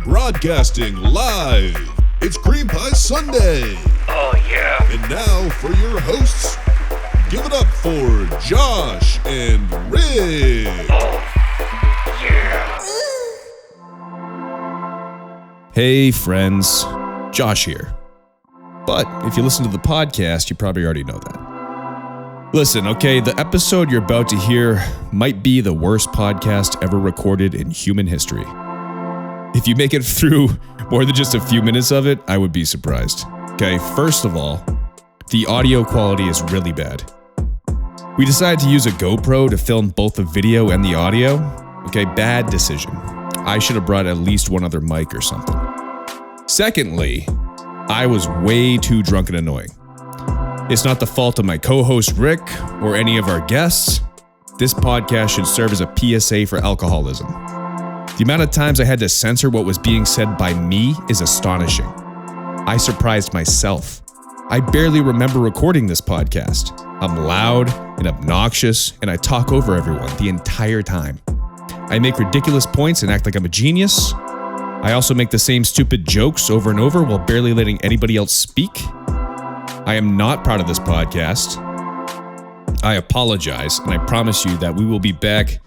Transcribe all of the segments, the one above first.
Broadcasting live, it's Cream Pie Sunday. Oh, yeah. And now for your hosts, give it up for Josh and Rick. Oh, yeah. Hey friends, Josh here. But if you listen to the podcast, you probably already know that. Listen, okay, the episode you're about to hear might be the worst podcast ever recorded in human history. If you make it through more than just a few minutes of it, I would be surprised. Okay, first of all, the audio quality is really bad. We decided to use a GoPro to film both the video and the audio. Okay, bad decision. I should have brought at least one other mic or something. Secondly, I was way too drunk and annoying. It's not the fault of my co-host Rick or any of our guests. This podcast should serve as a PSA for alcoholism. The amount of times I had to censor what was being said by me is astonishing. I surprised myself. I barely remember recording this podcast. I'm loud and obnoxious, and I talk over everyone the entire time. I make ridiculous points and act like I'm a genius. I also make the same stupid jokes over and over while barely letting anybody else speak. I am not proud of this podcast. I apologize, and I promise you that we will be back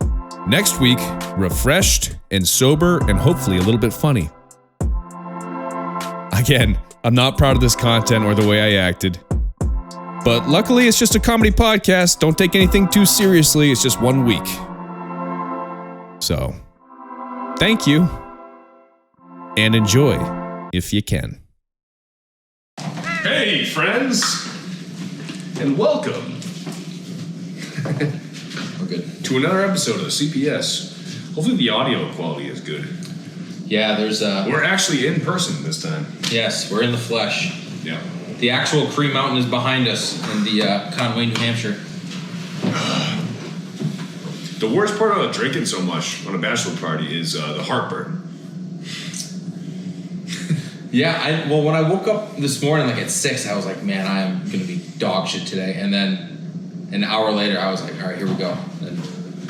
next week, refreshed and sober and hopefully a little bit funny. Again, I'm not proud of this content or the way I acted. But luckily, it's just a comedy podcast. Don't take anything too seriously. It's just 1 week. So, thank you. And enjoy, if you can. Hey, friends, and welcome We're good. to another episode of CPS. Hopefully the audio quality is good. Yeah, there's We're actually in person this time. yes, we're in the flesh. Yeah. The actual Cream Mountain is behind us in the Conway, New Hampshire. The worst part about drinking so much on a bachelor party is the heartburn. Yeah, well, when I woke up this morning, like at 6, I was like, man, I am going to be dog shit today. And then an hour later, I was like, all right, here we go. And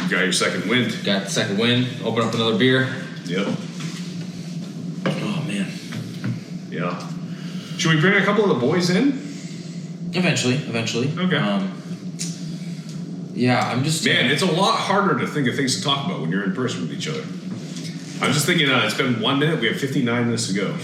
You got your second wind. got the second wind, open up another beer. Yep. Oh, man. Yeah. Should we bring a couple of the boys in? Eventually. Okay. Yeah, I'm just... Man, it's a lot harder to think of things to talk about when you're in person with each other. I was just thinking, it's been 1 minute. We have 59 minutes to go.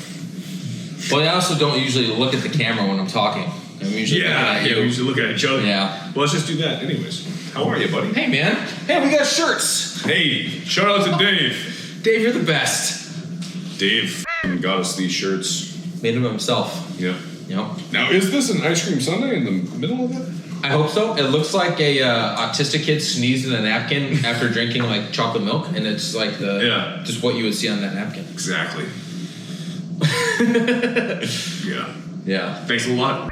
Well, I also don't usually look at the camera when I'm talking. I'm usually looking at you. We usually look at each other. Yeah. Well, let's just do that anyways. How are you, buddy? Hey, man. Hey, we got shirts. Hey, shout out to Dave. Dave, you're the best. Dave got us these shirts. Made them himself. Yeah. Yep. Now, is this an ice cream sundae in the middle of it? I hope so. It looks like a autistic kid sneezed in a napkin after drinking like chocolate milk, and it's like just what you would see on that napkin. Exactly. Yeah. Yeah. Thanks a lot.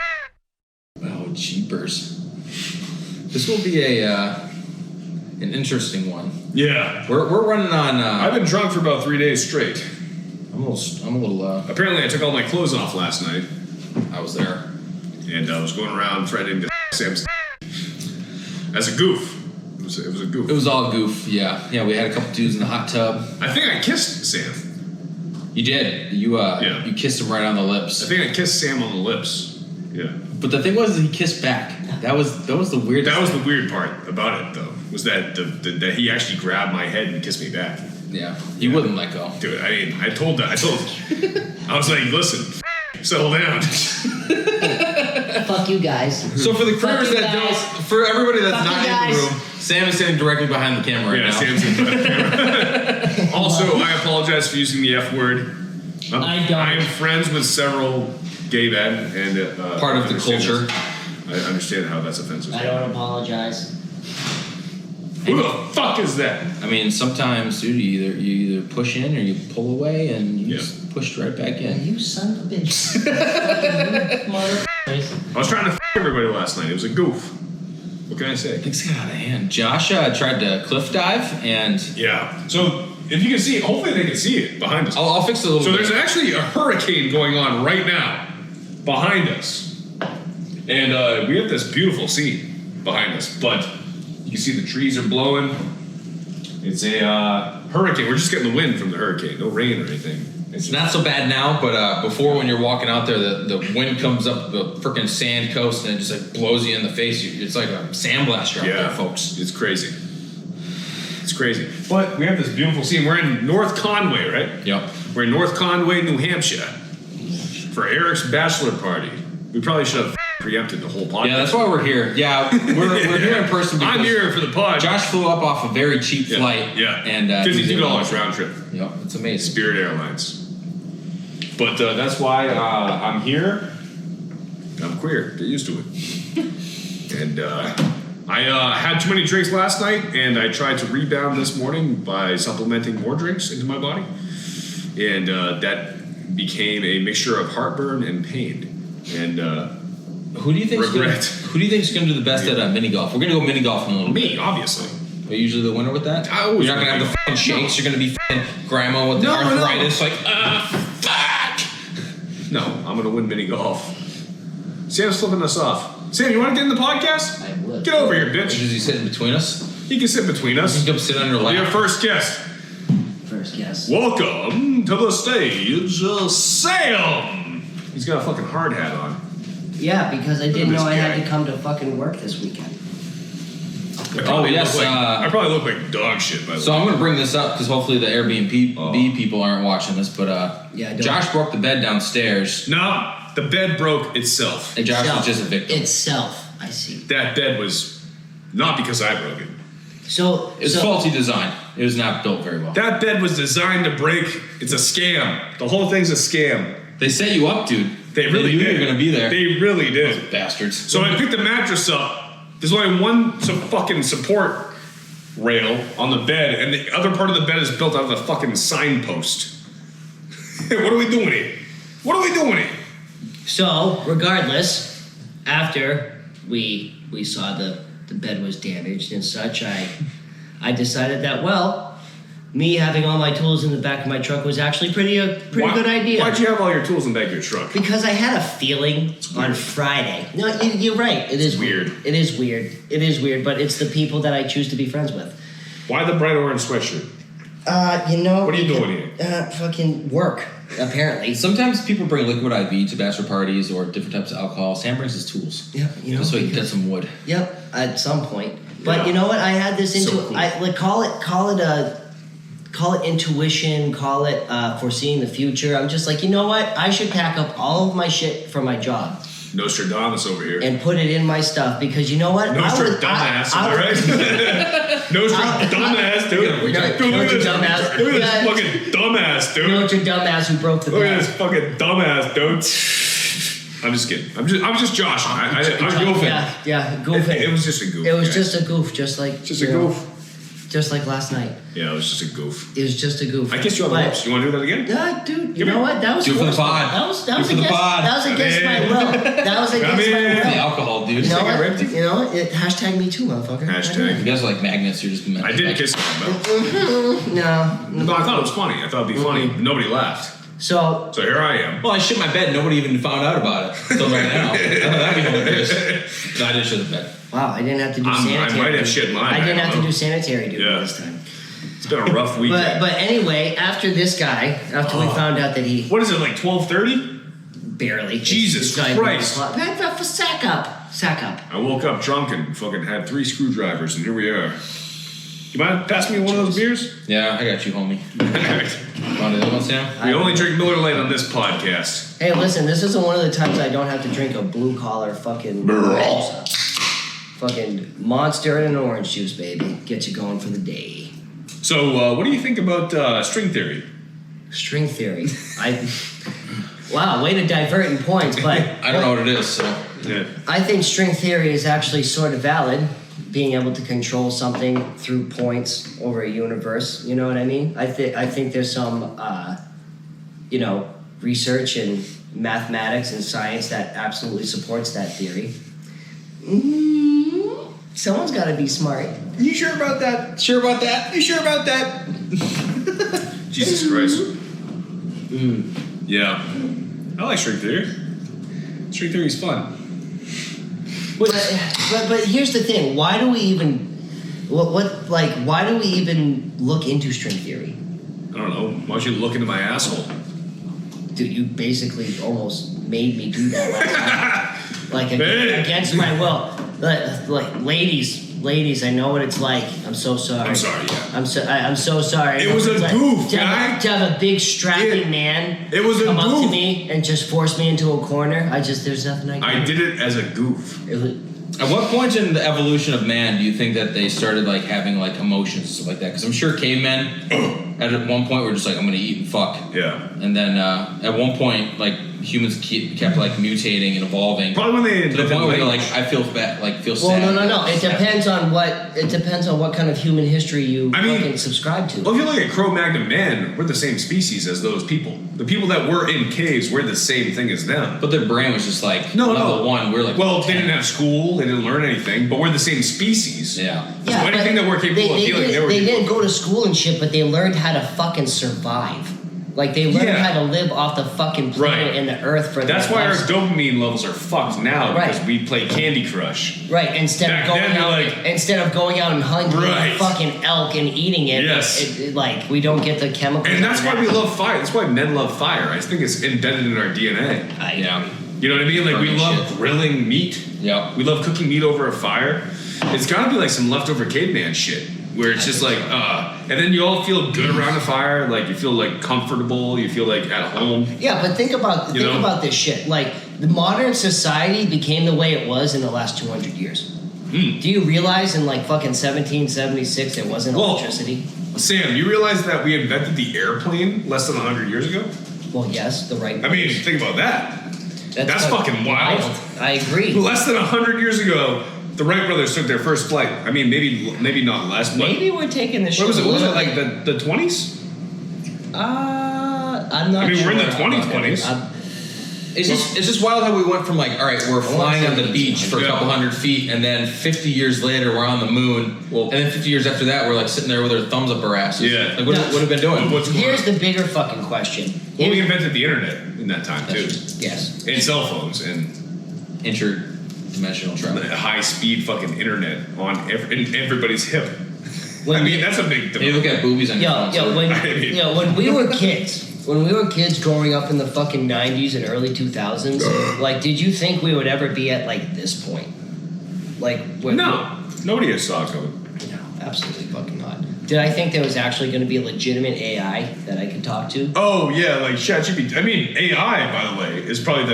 Oh, jeepers. This will be an interesting one. Yeah. We're running on. I've been drunk for about 3 days straight. I'm a little. Apparently, I took all my clothes off last night, I was there. and I was going around threatening to Sam's as a goof. It was a goof. It was all goof. Yeah. Yeah. We had a couple dudes in the hot tub. I think I kissed Sam. You did. You Yeah. You kissed him right on the lips. I think I kissed Sam on the lips. Yeah. But the thing was, he kissed back. That was the weirdest. That was the weird part about it, though, was that that he actually grabbed my head and kissed me back. Yeah. He wouldn't let go. Dude, I mean, I was like, listen, settle down. Fuck you guys. So for the Fuck critters you that guys. don't, for everybody that's Fuck not you in the guys. room, Sam is sitting directly behind the camera right Yeah, now. Sam's in the camera. Also, I apologize for using the F word. I don't. I'm friends with several gay men, and Part of the understand culture. this. I understand how that's offensive. I don't apologize. Who the fuck is that? I mean, sometimes, dude, you either push in or you pull away, and you Yeah. just push right back in. You son of a bitch. Fucking motherfuckers. I was trying to everybody last night. It was a goof. What can I say? Things got out of hand. Josh tried to cliff dive, and Yeah. So if you can see it, hopefully they can see it behind us. I'll fix it a little So bit. there's actually a hurricane going on right now behind us. And we have this beautiful scene behind us, but you can see the trees are blowing. It's a hurricane. We're just getting the wind from the hurricane. No rain or anything. It's not so bad now, but before when you're walking out there, the wind comes up the freaking sand coast and it just like blows you in the face. It's like a sandblaster out there, folks. It's crazy. It's crazy. But we have this beautiful scene. We're in North Conway, right? Yep. We're in North Conway, New Hampshire for Eric's bachelor party. We probably should have preempted the whole podcast. Yeah, that's why we're here. Yeah, we're here in person because I'm here for the pod. Josh flew up off a very cheap flight. Yeah. And $52 round trip. Yep, it's amazing. Spirit Airlines. But that's why I'm here. I'm queer. Get used to it. And I had too many drinks last night, and I tried to rebound this morning by supplementing more drinks into my body. And that became a mixture of heartburn and pain. And who do you think regret. Who do you think is going to do the best at mini golf? We're going to go mini golf in a little bit. Me, obviously. Are you usually the winner with that? I always You're not going to have the fucking shakes. You're going to be fucking grandma with the arthritis. Like, fuck. No, I'm going to win mini golf. Sam's flipping us off. Sam, you want to get in the podcast? I would. Get over here, bitch. Does he sit in between us? He can sit between us. You can come sit on your lap. Your first guest. First guess. Welcome to the stage, Sam. He's got a fucking hard hat on. Yeah, because I didn't know I had guy. to come to fucking work this weekend. Yes. I probably look like dog shit, by the So way. I'm going to bring this up because hopefully the Airbnb people aren't watching this. But Yeah, don't. Josh broke the bed downstairs. No, the bed broke itself. And Josh was just a victim. Itself, I see. That bed was not because I broke it. So It's faulty design. It was not built very well. That bed was designed to break. It's a scam. The whole thing's a scam. They set you up, dude. They really knew did. you were going to be there. They really did. Bastards. So I picked the mattress up. There's only one fucking support rail on the bed, and the other part of the bed is built out of the fucking signpost. What are we doing here? What are we doing here? So, regardless, after we saw the bed was damaged and such, I decided that, well, me having all my tools in the back of my truck was actually pretty good idea. Why'd you have all your tools in the back of your truck? Because I had a feeling on Friday. No, you're right. It is weird. It is weird. It is weird, but it's the people that I choose to be friends with. Why the bright orange sweatshirt? What are you doing here? Fucking work, apparently. Sometimes people bring liquid IV to bachelor parties or different types of alcohol. Sam brings his tools. Yeah, so he can get some wood. Yep, at some point. But Yeah. you know what? I had this So cool. call it intuition, call it foreseeing the future. I'm just like, you know what? I should pack up all of my shit for my job Nostradamus over here. and put it in my stuff because you know what? Nostradamus, am I right? Nostradamus, dude. Dude, look at this. Dumbass. Look at Yeah. this fucking dumbass, dude. Notre Dumbass who broke the Look at bed. this fucking dumbass, dude. I'm just kidding. I'm just Josh. I'm goofing. Yeah, goofing. It was just a goof. It was guys. just a goof, just like Just a you know, goof. just like last night. Yeah, it was just a goof. It was just a goof. I kissed you on the But- lips. You want to do that again? Yeah, dude. You Give know me- what? That was Do it for the forceful. pod. That was Do it for the against. pod. That was against my will. That was against my The will. alcohol, dude. You know think I what? raped you? You know what? Hashtag me too, motherfucker. Hashtag. You guys are like magnets. You're just meant I to did make- kiss him. No. No, I thought it was funny. I thought it'd be funny. Nobody laughed. So So here I am. Well, I shit my bed. Nobody even found out about it until right now. That'd be hilarious. No, I did shit the bed. wow, I didn't have to do I sanitary. might have shit mine. I didn't I have don't to know. do sanitary duty Yeah. this time. It's been a rough weekend. But anyway, after this guy, after we found out that he What is it, like 12:30? barely Jesus it's not even Christ. 1 o'clock. Sack up. I woke up drunk and fucking had 3 screwdrivers, and here we are. You mind passing me one of those beers? Yeah, I got you, homie. Want another one, Sam? We only drink Miller Lite on this podcast. Hey, listen, this isn't one of the times I don't have to drink a blue collar fucking fucking Monster and an orange juice, baby. Get you going for the day. So, what do you think about string theory? String theory. Wow, way to divert in points, but I don't know what it is, so. Yeah. I think string theory is actually sort of valid. Being able to control something through points over a universe, you know what I mean? I think there's some, research in mathematics and science that absolutely supports that theory. Someone's got to be smart. You sure about that? Sure about that? You sure about that? Jesus Christ. Yeah. I like string theory. String theory's fun. But here's the thing. Why do we even why do we even look into string theory? I don't know. Why don't you look into my asshole? Dude, you basically almost made me do that last time. Like, against my will. Like, ladies, I know what it's like. I'm so sorry. I'm sorry, yeah. I'm so sorry. It was a goof, guy. To have a big strapping man It was a come up goof. to me and just force me into a corner. There's nothing I can do. I did it as a goof. It was, At what point in the evolution of man do you think that they started like having like emotions and stuff like that? Because I'm sure cavemen at one point were just like, I'm gonna eat and fuck. Yeah. And then at one point, like humans kept like mutating and evolving. Probably when they to the point where they're like, I feel bad, like feel well, sad. no. It depends on what kind of human history you fucking subscribe to. Well, if you look at Cro-Magnon man, we're the same species as those people. The people that were in caves, we're the same thing as them. But their brain was just like level 1. We're like, well, they didn't have school, they didn't learn anything, but we're the same species. Yeah. So anything that we're capable of feeling, they didn't go to school and shit, but they learned how to fucking survive. Like, they learned how to live off the fucking planet and the earth for That's their why our lives. dopamine levels are fucked now, Right. because we play Candy Crush. Right, instead of going out and hunting a fucking elk and eating it, Yes. like we don't get the chemicals. And that's why we love fire. That's why men love fire. I think it's embedded in our DNA. Yeah. You know what I mean? Like, we Burning love shit. grilling meat. Yeah. We love cooking meat over a fire. It's gotta be like some leftover caveman shit. Where it's just like, and then you all feel good around a fire, like you feel like comfortable, you feel like at home. Yeah, but think about this shit. Like, the modern society became the way it was in the last 200 years. Do you realize in like fucking 1776 there wasn't electricity? Sam, you realize that we invented the airplane less than 100 years ago? Well, yes, the right. I mean, think about that. That's fucking wild. I agree. Less than 100 years ago, the Wright brothers took their first flight. I mean, maybe not less. But maybe we're taking the shit. What was it like the 20s? I'm not. I mean, sure. we're in the 2020s. It's just wild how we went from like, all right, we're flying on the beach for a couple hundred feet, and then 50 years later we're on the moon, and then 50 years after that we're like sitting there with our thumbs up our asses. Yeah. Like, what have we been doing? Here's the bigger fucking question. Well, we invented the internet in that time too. Yes. And cell phones and interdimensional travel. High speed fucking internet on in everybody's hip. When I mean, that's a big You look at boobies on your phone. When we were kids. When we were kids growing up in the fucking 90s and early 2000s, like, did you think we would ever be at, like, this point? Like, no. Nobody has saw it coming. No, absolutely fucking not. Did I think there was actually going to be a legitimate AI that I could talk to? Oh, yeah, like ChatGPT. I mean, AI, by the way, is probably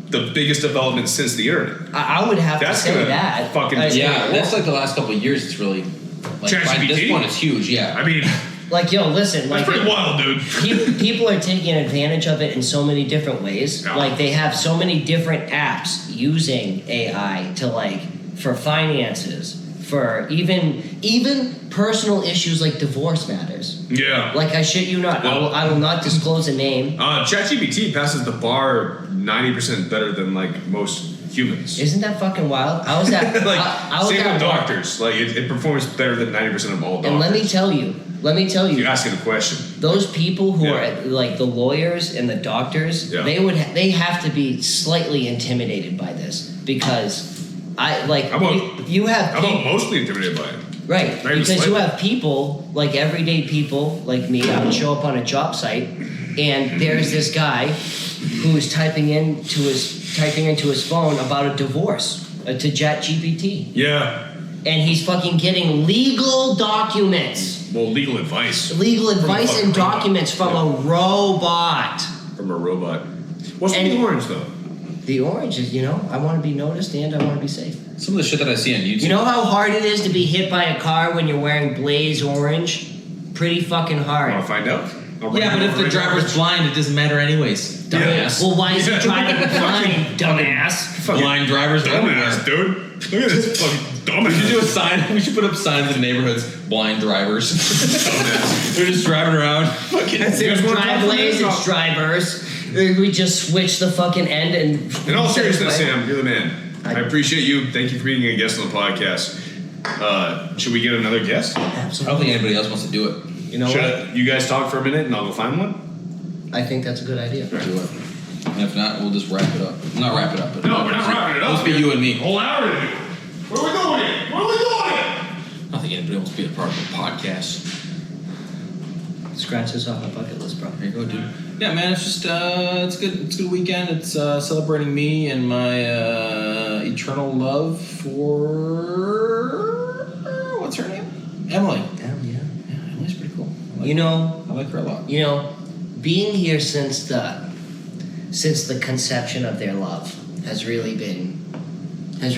the biggest development since the internet. I would have to say that. That's like the last couple of years, it's really... Like, ChatGPT? by this point, it's huge, yeah. I mean... Like, yo, listen. That's pretty wild, dude. People are taking advantage of it in so many different ways. Yeah. Like, they have so many different apps using AI to, like, for finances, for even personal issues like divorce matters. Yeah. Like, I shit you not. I will not disclose a name. ChatGPT passes the bar 90% better than, like, most humans. Isn't that fucking wild? I was at same with doctors. Like, it performs better than 90% of all doctors. And let me tell you. You're asking a question. Those people who are like the lawyers and the doctors, they have to be slightly intimidated by this because you have I'm mostly intimidated by it. Right, because you have people like everyday people like me. I would show up on a job site, and there's this guy who's typing into his phone about a divorce to ChatGPT. Yeah. And he's fucking getting legal documents. Well, legal advice. Legal advice and documents from a robot. From a robot. What's the orange, though? The orange is, I want to be noticed and I want to be safe. Some of the shit that I see on YouTube. You know how hard it is to be hit by a car when you're wearing blaze orange? Pretty fucking hard. Want to find out? Yeah, but if the driver's blind, it doesn't matter anyways. Dumbass. Well, why is he driving blind, dumbass? Blind drivers dumbass, dude. Look at this fucking dumbass. We should do a sign. We should put up signs in neighborhoods. Blind drivers. They're just driving around. It's driveways, it's drivers. We just switch the fucking end and... In all seriousness, Sam, you're the man. I appreciate you. Thank you for being a guest on the podcast. Should we get another guest? Absolutely. I don't think anybody else wants to do it. You know what? You guys talk for a minute and I'll go find one? I think that's a good idea. Do it. And if not, we'll just wrap it up. Not wrap it up, but... No, we're not wrapping it up. Let's be you and me. Whole hour to do. Where are we going? Where are we going? I don't think anybody wants to be a part of the podcast. Scratch this off my bucket list, bro. Here you go, dude. Yeah, man, it's just it's good. It's a good weekend. It's celebrating me and my eternal love for what's her name? Emily. Yeah. Emily's pretty cool. I like her a lot. Being here since the conception of their love has really been a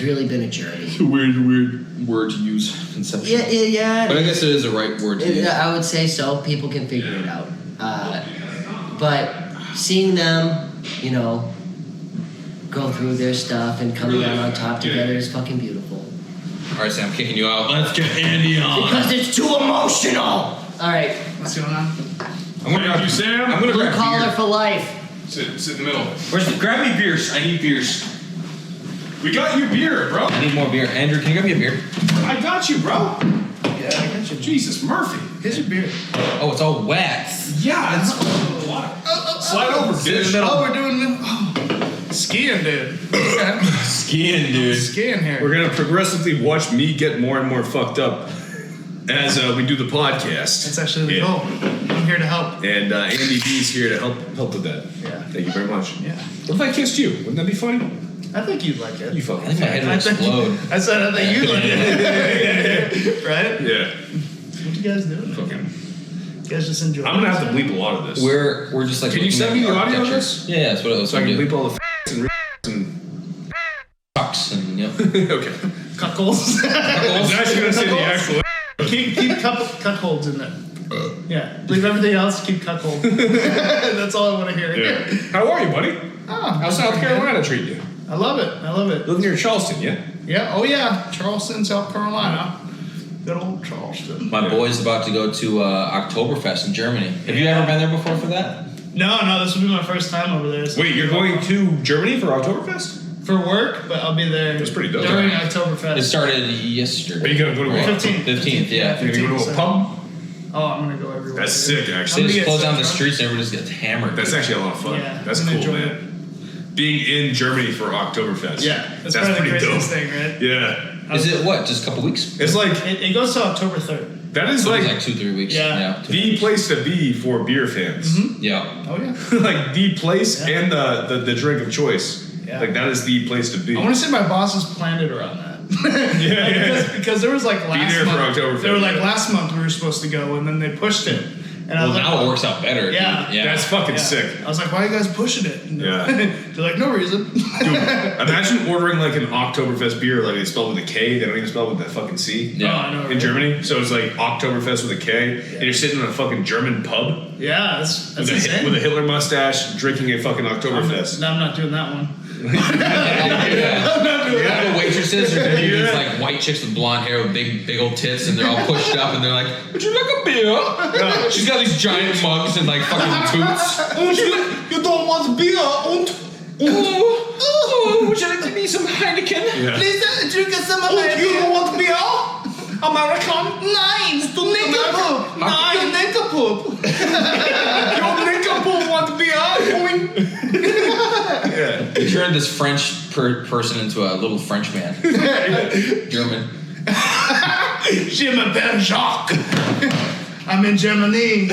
journey. Weird word to use. Conception. Yeah. But I guess it is the right word to use. I would say so. People can figure it out. But seeing them, go through their stuff and coming out on top together is fucking beautiful. All right, Sam, I'm kicking you out. Let's get Andy on. Because it's too emotional. All right. What's going on? I'm gonna grab you, Sam. I'm gonna Blue grab collar beer. for life. Sit in the middle. Grab me beers. I need beers. We got you beer, bro. I need more beer. Andrew, can you grab me a beer? I got you, bro. Yeah, I got you. Jesus, Murphy. Here's your beer. Oh, it's all wet. Yeah, it's slide over, bitch. Oh, we're doing skiing, dude. Okay. Skiing, dude. Skiing here. We're gonna progressively watch me get more and more fucked up as we do the podcast. That's actually the goal. I'm here to help. And Andy B's here to help with that. Yeah. Thank you very much. Yeah. What if I kissed you? Wouldn't that be funny? I think you'd like it. You fucking. I think my head will explode. I said I think you'd like it. Right? Yeah. What you guys doing? Fucking. You guys just enjoy I'm gonna have to bleep a lot of this. We're just like. Can you send me the audio of architecture. this? Yeah, that's what it was. So I can bleep all the and and. Fucks and Okay. Cuckolds. I was actually gonna say the actual. keep cuckolds in there. Yeah. Leave everything else. Keep cuckold. That's all I want to hear. Yeah. How are you, buddy? Oh, How's South Carolina treat you? I love it. Live near Charleston, yeah? Yeah. Oh yeah. Charleston, South Carolina. Good old Charleston. my boy's about to go to Oktoberfest in Germany. Have you ever been there before for that? No, this will be my first time over there. So Wait, you're going to Germany for Oktoberfest? for work, but I'll be there. That's pretty dope. During Oktoberfest. It started yesterday. Are you gonna go to Right. 15th. 15th, yeah. You're gonna go to a pub? Oh, I'm gonna go everywhere. That's sick, They actually. just get close so down the drunk. streets and everyone just gets hammered. That's actually a lot of fun. Yeah, That's I'm cool, enjoying man. Being in Germany for Oktoberfest. Yeah, that's probably the pretty dope. craziest thing, right? Yeah. Is it what? Just a couple weeks? It's like, It goes to October 3rd. that is So like it's like 2-3 weeks. Yeah. the place to be for beer fans. Yeah. Oh yeah. Like the place Yeah. and the drink of choice. Yeah. Like that is the place to be. I want to say my bosses planned it around that. Because there was like last there for month. Oktoberfest. They were like last month we were supposed to go, and then they pushed it. And I Well, was like, now it works out better. Yeah. Dude. Yeah. That's fucking yeah. sick. I was like, why are you guys pushing it? And Yeah. They're like, no reason. Dude, imagine ordering like an Oktoberfest beer, like they spell it with a K, they don't even spell it with that fucking C. Yeah. Oh, I know. In right? Germany, so it's like Oktoberfest with a K, and you're sitting in a fucking German pub Yeah, that's with insane. a Hitler mustache, drinking a fucking Oktoberfest. No, I'm not doing that one. Yeah, the waitresses are gonna be these like white chicks with blonde hair with big old tits, and they're all pushed up, and they're like, "Would you like a beer?" She's got these giant mugs and like fucking toots. You don't want beer? Would you like to be some Heineken? Yeah. Please drink some of it. You don't want beer? American? Nein, du Nickelpoop. Nein, Nickelpoop. You Nickelpoop want beer? Yeah. They turned this French person into a little French man. German. Je m'appelle Jacques. I'm in Germany.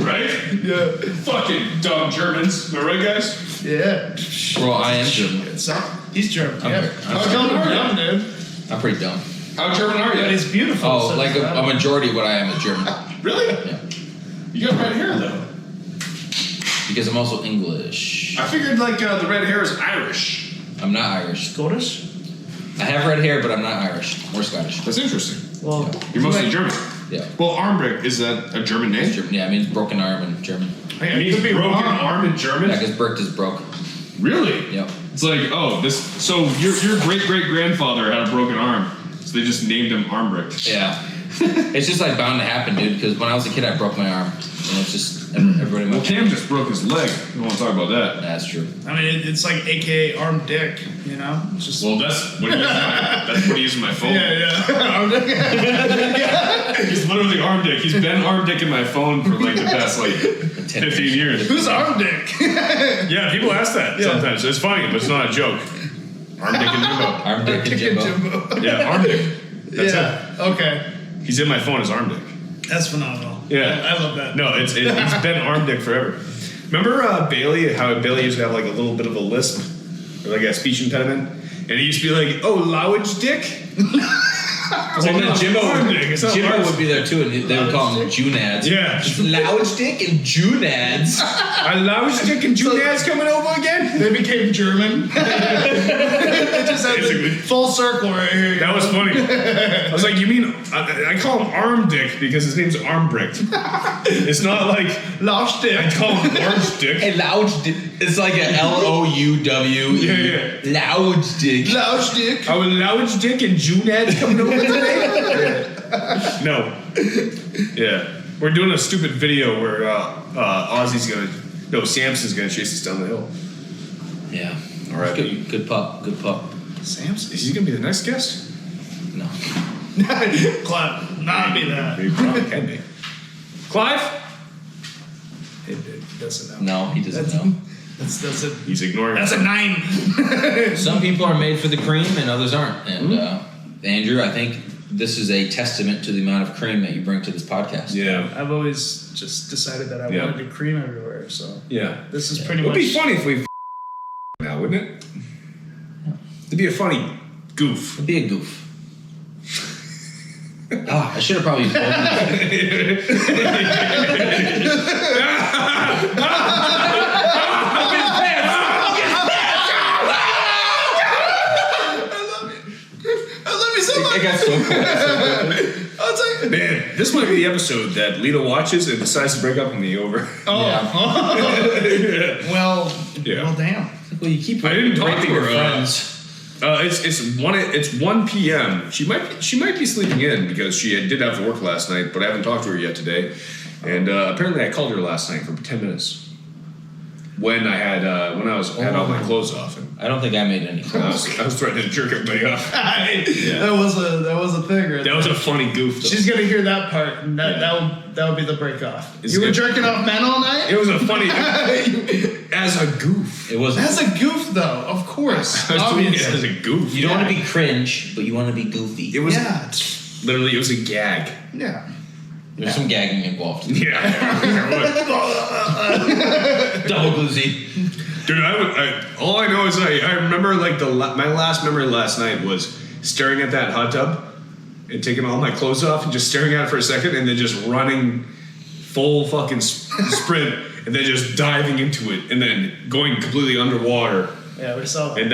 Right? Yeah. Fucking dumb Germans. Am I right, guys? Yeah. Well, I am German. So, he's German. I'm- Yeah. I'm How dumb are you, dude? I'm pretty dumb. How German are But you? he's beautiful. Oh, so like it's a not- majority of what I am is German. Really? Yeah. You got red hair though. Because I'm also English. I figured like the red hair is Irish. I'm not Irish. Scottish? I have red hair, but I'm not Irish or Scottish. That's interesting. Well, You're mostly German. Yeah. Well, Armbrick, is that a German name? It's German. Yeah, it means broken arm in German. I It means could be broken wrong. arm in German? Yeah, because bricked is broke. Really? Yep. It's like, oh, this. So your great great grandfather had a broken arm, so they just named him Armbrick. Yeah. It's just like bound to happen, dude. Because when I was a kid, I broke my arm, and it's just everybody. Well, Cam just broke his leg. We don't want to talk about that. That's true. I mean, it's like AKA arm dick, you know? It's just. Well, that's what he uses that's what he uses my phone. yeah. Arm dick. He's literally arm dick. He's been arm dick in my phone for like the past like 15 years. Who's arm dick? Yeah, people ask that sometimes. It's funny, but it's not a joke. Arm dick and Jimbo. Arm dick and Jimbo. Yeah, arm dick. That's yeah. Okay. it. He's in my phone as arm dick. That's phenomenal. Yeah. I love that. No, it's been arm dick forever. Remember Bailey, how Bailey used to have like a little bit of a lisp or like a speech impediment? And he used to be like, oh, lowage dick? Well, then Jimbo would be there too, and they would call him Junads. Yeah. Lounge dick and Junads. Are lounge dick and Junads coming over again? They became German. It just had the full circle right here. That was funny. I was like, you mean, I call him Arm Dick because his name's Armbricht. It's not like Lausch dick. I call him Orange Dick. Hey, lounge dick. It's like a L-O-U-W-E. Yeah. Lounge dick. Lausch dick. Are Lounge Dick and Junads coming over today? No. Yeah. We're doing a stupid video where Samson's gonna chase us down the hill. Yeah. All right. Good pup. Good pup. Samson? Is he gonna be the next guest? No. Clive, not be that. Maybe probably can be. Clive? It doesn't know. No, he doesn't know. That's a, He's ignoring that's us. a 9. Some people are made for the cream and others aren't. And Andrew, I think this is a testament to the amount of cream that you bring to this podcast. Yeah. I've always just decided that I wanted to cream everywhere, so Yeah. this is pretty It would much... be funny if we now, wouldn't it? It'd be a funny goof. It'd be a goof. I should have probably used both of I love you so much. It got so quick. I was like, Man, this might be the episode that Lita watches and decides to break up with me over. well, Yeah. well, damn. Well, you keep I didn't talk raping to your her. friends. It's 1 p.m. She might be sleeping in because she did have to work last night, but I haven't talked to her yet today. And apparently, I called her last night for 10 minutes when I had all my clothes off. And I don't think I made any I was threatening to jerk everybody off. That was a thing, right? That was a funny goof. Though. She's gonna hear that part, and that would be the break off. You were jerking off men all night? It was a funny as a goof. It wasn't. That's a goof, though. Of course, I was doing it obviously. as a goof. You don't want to be cringe, but you want to be goofy. It was Yeah, literally it was a gag. yeah. There's some gagging involved. Yeah. Double glizzy. Dude, all I know is I remember like my last memory last night was staring at that hot tub and taking all my clothes off and just staring at it for a second and then just running full fucking sprint and then just diving into it and then going completely underwater. Yeah, we saw that. And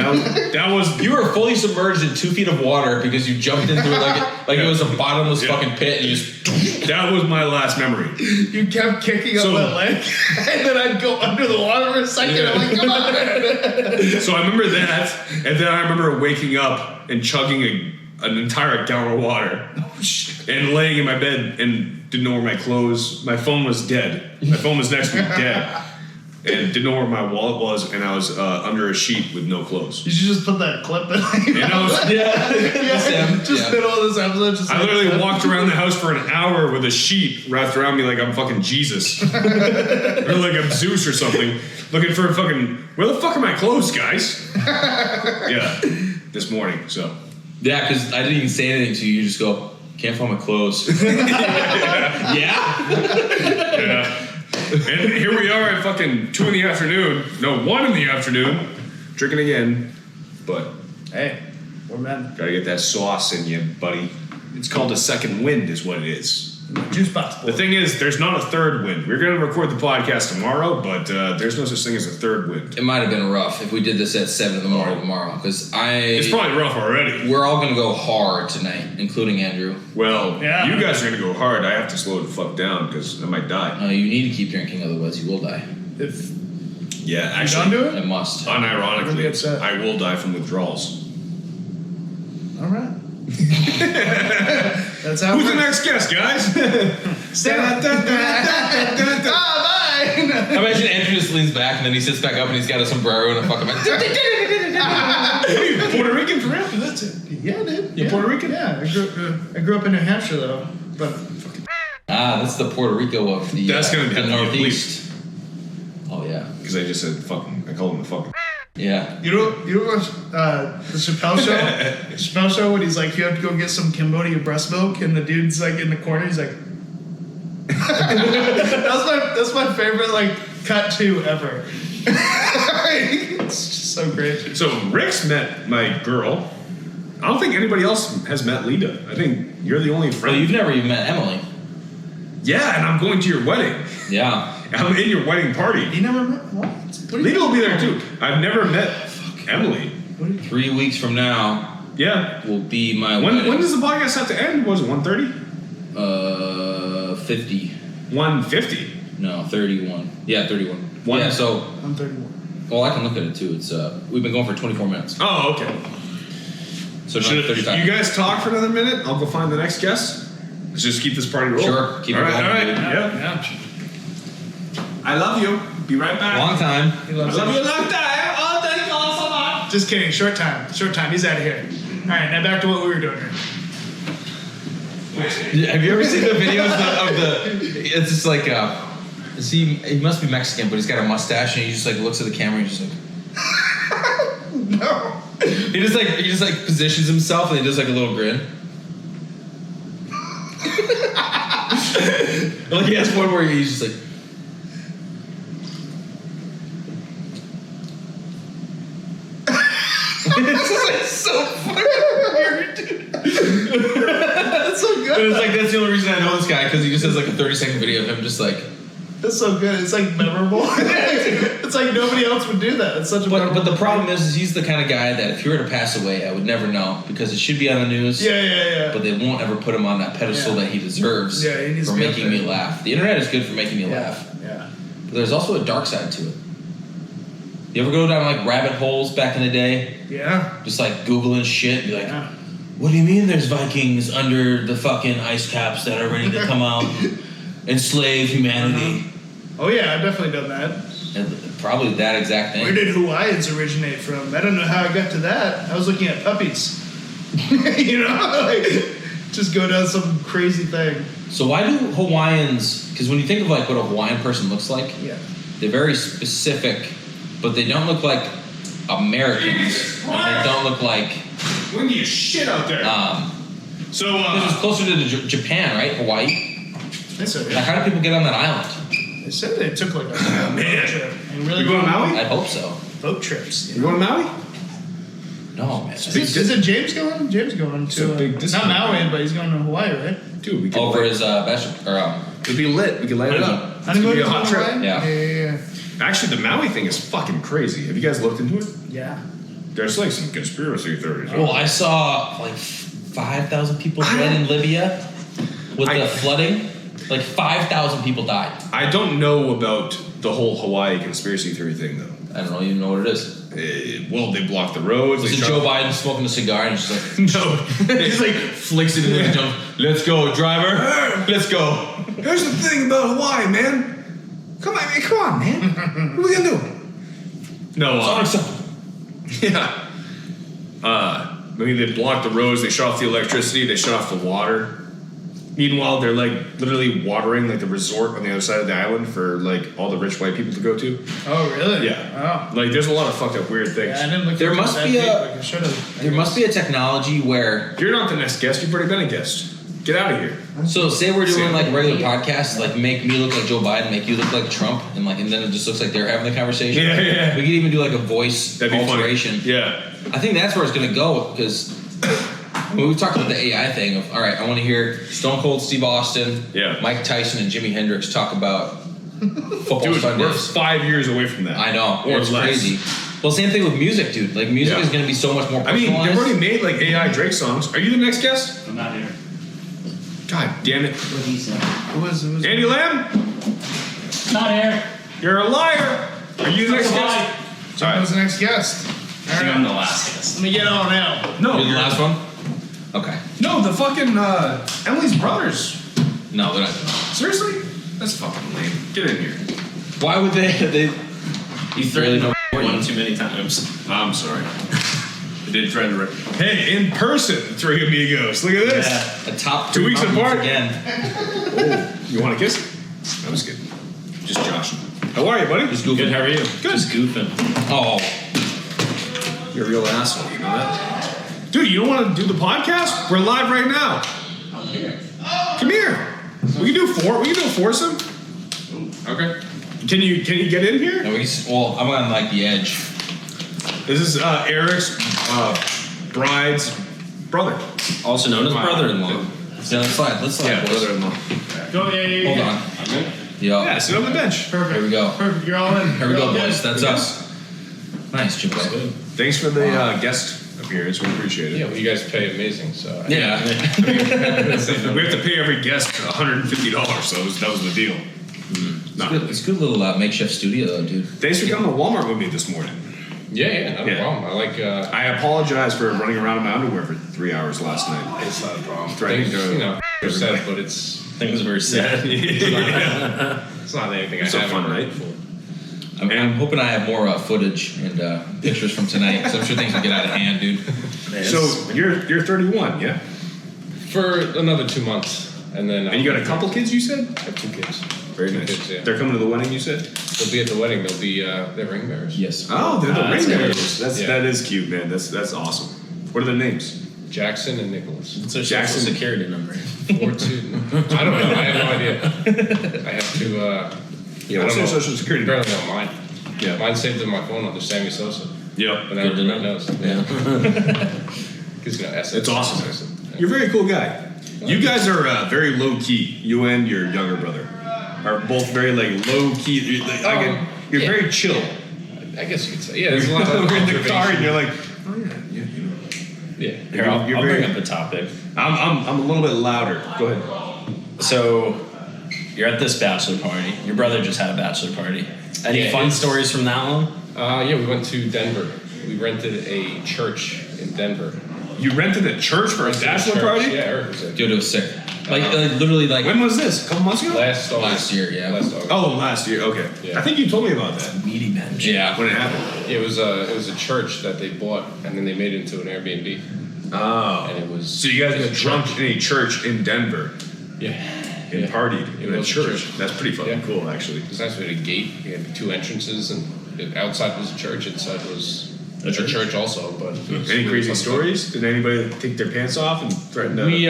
that was You were fully submerged in 2 feet of water because you jumped into it like it was a bottomless fucking pit, and you just. that was my last memory. You kept kicking up my leg, and then I'd go under the water for a second. Yeah. I'm like, come on. So I remember that, and then I remember waking up and chugging an entire gallon of water and laying in my bed and didn't know where my phone was dead. My phone was next to me dead. And didn't know where my wallet was, and I was under a sheet with no clothes. You should just put that clip in. And I was, Just fit all this episode. I literally walked around the house for an hour with a sheet wrapped around me like I'm fucking Jesus. Or like I'm Zeus or something. Looking for where the fuck are my clothes, guys? Yeah, this morning, so. Yeah, because I didn't even say anything to you. You just go, can't find my clothes. Yeah? Yeah. And here we are at fucking 2 in the afternoon. No, 1 in the afternoon. Drinking again. But Hey, we're men. gotta get that sauce in you, buddy. It's called a second wind is what it is. Juice box. The thing is, there's not a third wind. We're going to record the podcast tomorrow, but there's no such thing as a third wind. It might have been rough if we did this at 7 in the morning tomorrow, because It's probably rough already. we're all going to go hard tonight, including Andrew. Well, Yeah. you guys are going to go hard. I have to slow the fuck down because I might die. You need to keep drinking, otherwise you will die. If Yeah, you actually, done do it? It must. Really unironically, upset. I will die from withdrawals. All right. That's how. Who's the next guest, guys? Bye. I imagine Andrew just leans back and then he sits back up and he's got a sombrero and a fucking. Puerto Rican for real? That's it. Yeah, dude. You're Puerto Rican? Yeah, I grew up in New Hampshire though, but That's the Puerto Rico of the, That's gonna the have to be Northeast. Oh yeah, Because I just said fucking. I called him the fucking. yeah. you know what? The Chappelle show. Chappelle show when he's like, you have to go get some Cambodia breast milk, and the dude's like in the corner. He's like, That's my favorite like cut to ever. It's just so great. So Rick's met my girl. I don't think anybody else has met Lita. I think you're the only friend. Well, you've never even met Emily. Yeah, and I'm going to your wedding. Yeah. I'm in your wedding party. You never met what? Lita will be there too. I've never met Emily. 3 weeks from now. Yeah. Will be my wedding. When does the podcast have to end? Was it 1:30? 50. 1:50. No, 31. Yeah, 31. Yeah, so I'm 31. Well, I can look at it too. It's we've been going for 24 minutes. Oh, okay. So Should 35. you guys talk for another minute? I'll go find the next guest. Let's just keep this party rolling. Sure, keep it all right, rolling, all right. dude. Yeah. I love you. Be right back. Long time. He loves I love it. you a long time. Oh, thank you all so much. Just kidding. Short time. He's out of here. All right, now back to what we were doing here. Have you ever seen the videos of the? It's just like he must be Mexican, but he's got a mustache and he just like looks at the camera and he's just like. No. He just like positions himself and he does like a little grin. Like he has one where he's just like. It's like so fucking weird, dude. That's so good. But it's like that's the only reason I know this guy because he just has like a 30-second video of him just like. That's so good. It's like memorable. It's like nobody else would do that. It's such a But the problem is he's the kind of guy that if he were to pass away, I would never know because it should be on the news. Yeah. But they won't ever put him on that pedestal that he deserves Yeah, he needs for to be making up me there. laugh. The internet is good for making me laugh. Yeah. But there's also a dark side to it. You ever go down like rabbit holes back in the day? Yeah. Just like Googling shit and be like, Yeah. what do you mean there's Vikings under the fucking ice caps that are ready to come out and enslave humanity? Oh yeah, I've definitely done that. And probably that exact thing. Where did Hawaiians originate from? I don't know how I got to that. I was looking at puppies. You know, like just go down some crazy thing. So why do Hawaiians, because when you think of like what a Hawaiian person looks like, Yeah. they're very specific, but they don't look like Americans. And they don't look like, Windy as shit out there. So, this is closer to Japan, right? Hawaii? They said Like, how do people get on that island? They said they took like a man. boat trip. And really You going to Maui? I hope so. boat trips. You going to Maui? No, man. Is it James going? James going It's a to big not discount. Maui, but he's going to Hawaii, right? Dude, we could Over his bachelor, or it'd be lit. We could light it up. It's gonna be a hot trip. Hawaii? Yeah. Yeah. Actually, the Maui thing is fucking crazy. Have you guys looked into it? Yeah. There's like some conspiracy theories. well, I saw like 5,000 people dead in Libya with the flooding. Like 5,000 people died. I don't know about the whole Hawaii conspiracy theory thing, though. I don't even know what it is. Well, they blocked the roads. Was they it shut- Joe Biden smoking a cigar and just like No. he's like flicks it in the jump. Let's go, driver. Let's go. Here's the thing about Hawaii, man. Come on, man. What are we gonna do? No. Yeah. I mean, they blocked the roads. They shut off the electricity. They shut off the water. Meanwhile, they're like literally watering like the resort on the other side of the island for like all the rich white people to go to. Oh, really? Yeah. Oh. Like, there's a lot of fucked up weird things. Yeah, I didn't look There into must that be deep, a- like I should have. There must be a technology where You're not the next guest. You've already been a guest. Get out of here. so say we're doing See, like regular podcasts, like make me look like Joe Biden, make you look like Trump, and then it just looks like they're having the conversation. Yeah. We could even do like a voice That'd be alteration. funny. Yeah. I think that's where it's gonna go because we've talked about the AI thing of all right, I want to hear Stone Cold Steve Austin, Yeah. Mike Tyson, and Jimi Hendrix talk about football Dude, we're Sundays. 5 years away from that. I know, Or it's less. crazy. Well, same thing with music, dude. Like music Yeah. is gonna be so much more I mean, personalized. they've already made like AI Drake songs. Are you the next guest? I'm not here. God damn it. What he said. It was Andy Lamb, Not here. you're a liar. Are you the next guest? John was the next guest. I think I'm the last guest. Let me get on out. No, You're the last one? Okay. No, the fucking Emily's brothers. No, they're not. Seriously? That's fucking lame. Get in here. Why would they? You threatened me one too many times. I'm sorry. I did try to. Hey, in person, three amigos. Look at this. Yeah. A top 2 weeks mountains apart. again. You want a kiss? That was good. Just Josh. How are you, buddy? Just goofing. Good, how are you? Good. Just goofing. Oh, You're a real asshole. You know that? Dude, you don't want to do the podcast? We're live right now. I'm here. Come here. We can do four. We can do a foursome. Okay. Can you get in here? No, well, I'm on like the edge. This is Eric's bride's brother, Also known as brother-in-law. So let's slide. Let's slide, boys. brother-in-law. Go, yeah. Hold on. I'm in. Yeah, sit on the bench. Perfect. Here we go. Perfect. You're all in. Here we go, You're all boys. in. That's us. Nice, Jim. Thanks for the guest appearance. We appreciate it. Yeah, well, you guys pay amazing, so. Yeah. We have to pay every guest $150, so that was the deal. It's a good little makeshift studio, though, dude. Thanks for coming to Walmart with me this morning. Yeah, not a problem. I like. I apologize for running around in my underwear for 3 hours last night. It's not a problem. Threatening Things, to are sad, but it's Things were sad. it's not anything It's I a haven't fun heard night. before. I'm hoping I have more footage and pictures from tonight, because I'm sure things will get out of hand, dude. So you're 31, yeah? For another 2 months, and then. And you got a couple kids, you said? I have 2 kids. Very nice. Kids, yeah. They're coming to the wedding, you said? They'll be at the wedding. They'll be they're ring bearers. Yes. Oh, they're the ring that's bearers. Yeah. That is cute, man. That's awesome. What are their names? Jackson and Nicholas. It's a Jackson. social security number. 4-2. I don't know. I have no idea. I have to. Yeah, I what's don't their know. social security Barely know mine. Yeah. Mine's saved in my phone under Sammy Sosa. Yep. But now Good to everybody know. knows. Yeah. Because It's awesome. You're a very cool guy. You guys are very low key. You and your younger brother are both very like low key. You're yeah. very chill. I guess you could say. Yeah, there's a lot of We're in the car and observation. you're like, oh yeah, you know. Yeah. Here, I'll You're bring very- up the topic. I'm a little bit louder. Go ahead. So, you're at this bachelor party. Your brother just had a bachelor party. Any Yeah, fun it's- stories from that one? Yeah, we went to Denver. We rented a church in Denver. You rented a church for a bachelor party? Yeah, Eric was there. Dude, it was sick. Like literally, like When was this? A couple months ago? Last August. Last year, yeah. Last August. Oh, last year. Okay. Yeah. I think you told me about that Meaty bench. yeah. when it happened. It was a church that they bought and then they made it into an Airbnb. Oh. And it was. So you guys got drunk in a church in Denver Yeah. and Yeah. partied It in a was a church. church. That's pretty fucking Yeah. cool, actually. It was nice. We had a gate. We had 2 entrances, and outside was a church. Inside was a church also. But it was Any really crazy fun. stories? Did anybody take their pants off and threaten to? We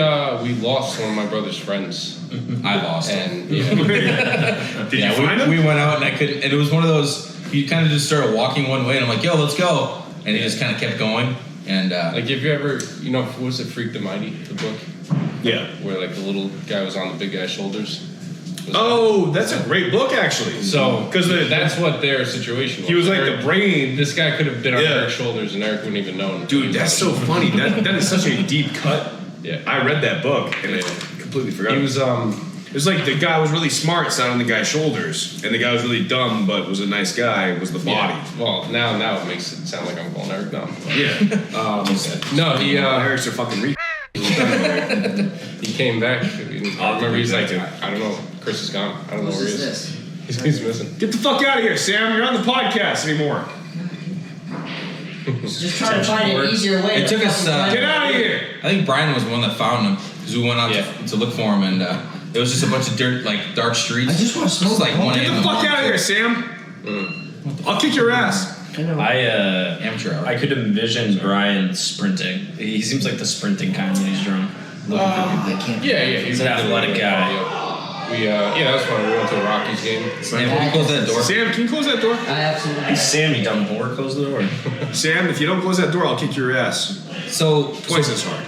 lost one of my brother's friends, I lost. and yeah, Did you find him? we went out and I couldn't, and it was one of those, he kind of just started walking one way and I'm like, yo, let's go. And he just kind of kept going. And like if you ever, what was it, Freak the Mighty, the book, Yeah. where like the little guy was on the big guy's shoulders. Was Oh, that's a great book, actually. So, because that's what their situation was. he was like Eric- the brain. This guy could have been on Yeah. Eric's shoulders, and Eric wouldn't even know. Dude, that's so funny. That is such a deep cut. Yeah. I read that book and I Yeah. completely forgot. He was It was like the guy was really smart, sat on the guy's shoulders, and the guy was really dumb, but was a nice guy. Was the body? Yeah. Well, now it makes it sound like I'm calling Eric dumb. Yeah. No, he Eric's a fucking re. he came back. I remember he's like, I don't know. Chris is gone. I don't know where he is. He's missing. Get the fuck out of here, Sam. You're on the podcast anymore. Just trying to find an easier way. It to took us, fucking find Get it. out of here. I think Brian was the one that found him because we went out Yeah. to look for him, and it was just a bunch of dirt, like dark streets. I just want to It was smoke. like 1 Get a.m. the fuck out of here, Sam. I'll kick your ass. Amateur hour. I could envision Brian sprinting. He seems like the sprinting kind when he's drunk. Looking for people. Yeah. He's an athletic guy. That was fun. We went to a Rockies game. Sam, can you close that door? Sam, can you close that door? I absolutely. Hey, Sam, you done before? Close the door. Sam, if you don't close that door, I'll kick your ass. So, Twice as hard.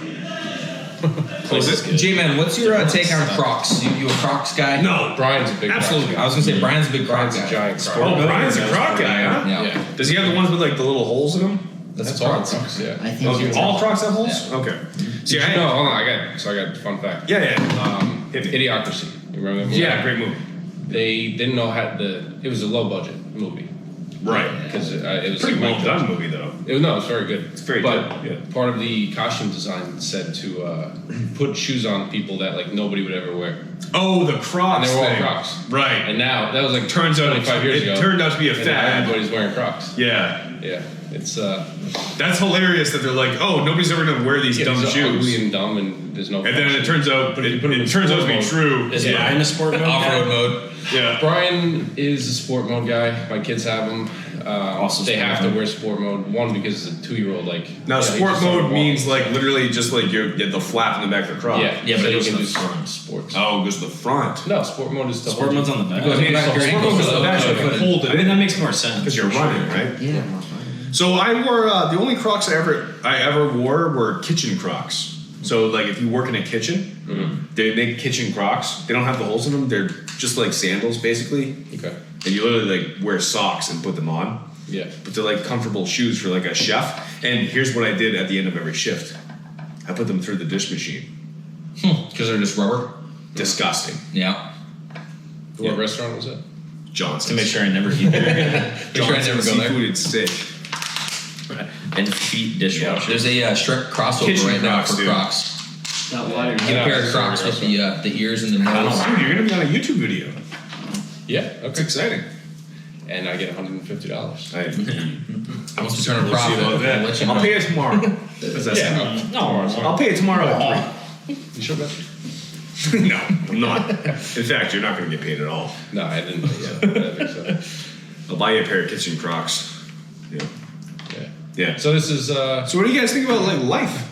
Close it. is good. J-Man, what's your take on Crocs? You a Crocs guy? No. Brian's a big Absolutely. I was gonna say Brian's a big Crocs Brian's a guy. giant Croc. Oh, Brian's a Croc guy, huh? Yeah. Does he have the ones with like the little holes in them? That's all Crocs. Yeah. I think Oh, you're all Crocs have holes? Okay. See, Did you know? Hold on. I got a fun fact. Yeah. Hit me. Idiocracy. You remember that movie? Yeah, great movie. They didn't know how it was a low budget movie. Right. Because it was Pretty like well done movie though. It was very good. It's very but good, yeah. part of the costume design said to put shoes on people that like nobody would ever wear. Oh, the Crocs And they were all thing. Crocs. Right. And now that was like Turns out 25 years ago. it turned out to be a and fad. everybody's wearing Crocs. Yeah. Yeah. It's That's hilarious that they're like, oh, nobody's ever gonna wear these dumb these are ugly shoes. and dumb, and there's no. And then it turns out But if you put them in it turns out to be sport true. Is Brian a sport mode? Off-road mode. Yeah. Brian is a sport mode guy. My kids have them. Also they sport have mode. to wear sport mode. One, because it's a 2-year-old. Like Now, he sport just started mode means walking. like literally just like you get the flap in the back of the crop. Yeah, Yeah, but so it you goes can to do the front. sports. Oh, it goes to the front. No, sport mode is the Sport mode's on the back. It goes I mean, back to sport mode goes to the back, so you can hold it I mean, that in makes more sense. because you're running, right? Yeah. So I wore the only Crocs I ever wore were kitchen Crocs. So like if you work in a kitchen, they make kitchen Crocs. They don't have the holes in them. They're just like sandals basically. Okay. And you literally like wear socks and put them on. Yeah. But they're like comfortable shoes for like a chef. And here's what I did at the end of every shift. I put them through the dish machine. Because they're just rubber. Disgusting. Yeah. What restaurant was it? Johnson's. To make sure I never eat there. Make sure I never go there. Seafood and steak. And feet dishwasher. There's a Shrek crossover Kitchen right now Crocs, for dude. Crocs. Not water. You get a pair of Crocs with the ears and the nose. Dude, you're gonna be on a YouTube video. Yeah. That's Okay. exciting. And I get $150. I must return a We'll see profit. about that. I'll let you I'll know. pay it tomorrow. How's that sound? I'll pay it tomorrow at You sure about 3. No, I'm not. In fact, you're not going to get paid at all. No, I didn't. Yeah, I think so. I'll buy you a pair of kitchen Crocs. Yeah. Yeah. Yeah. So this is So what do you guys think about like life?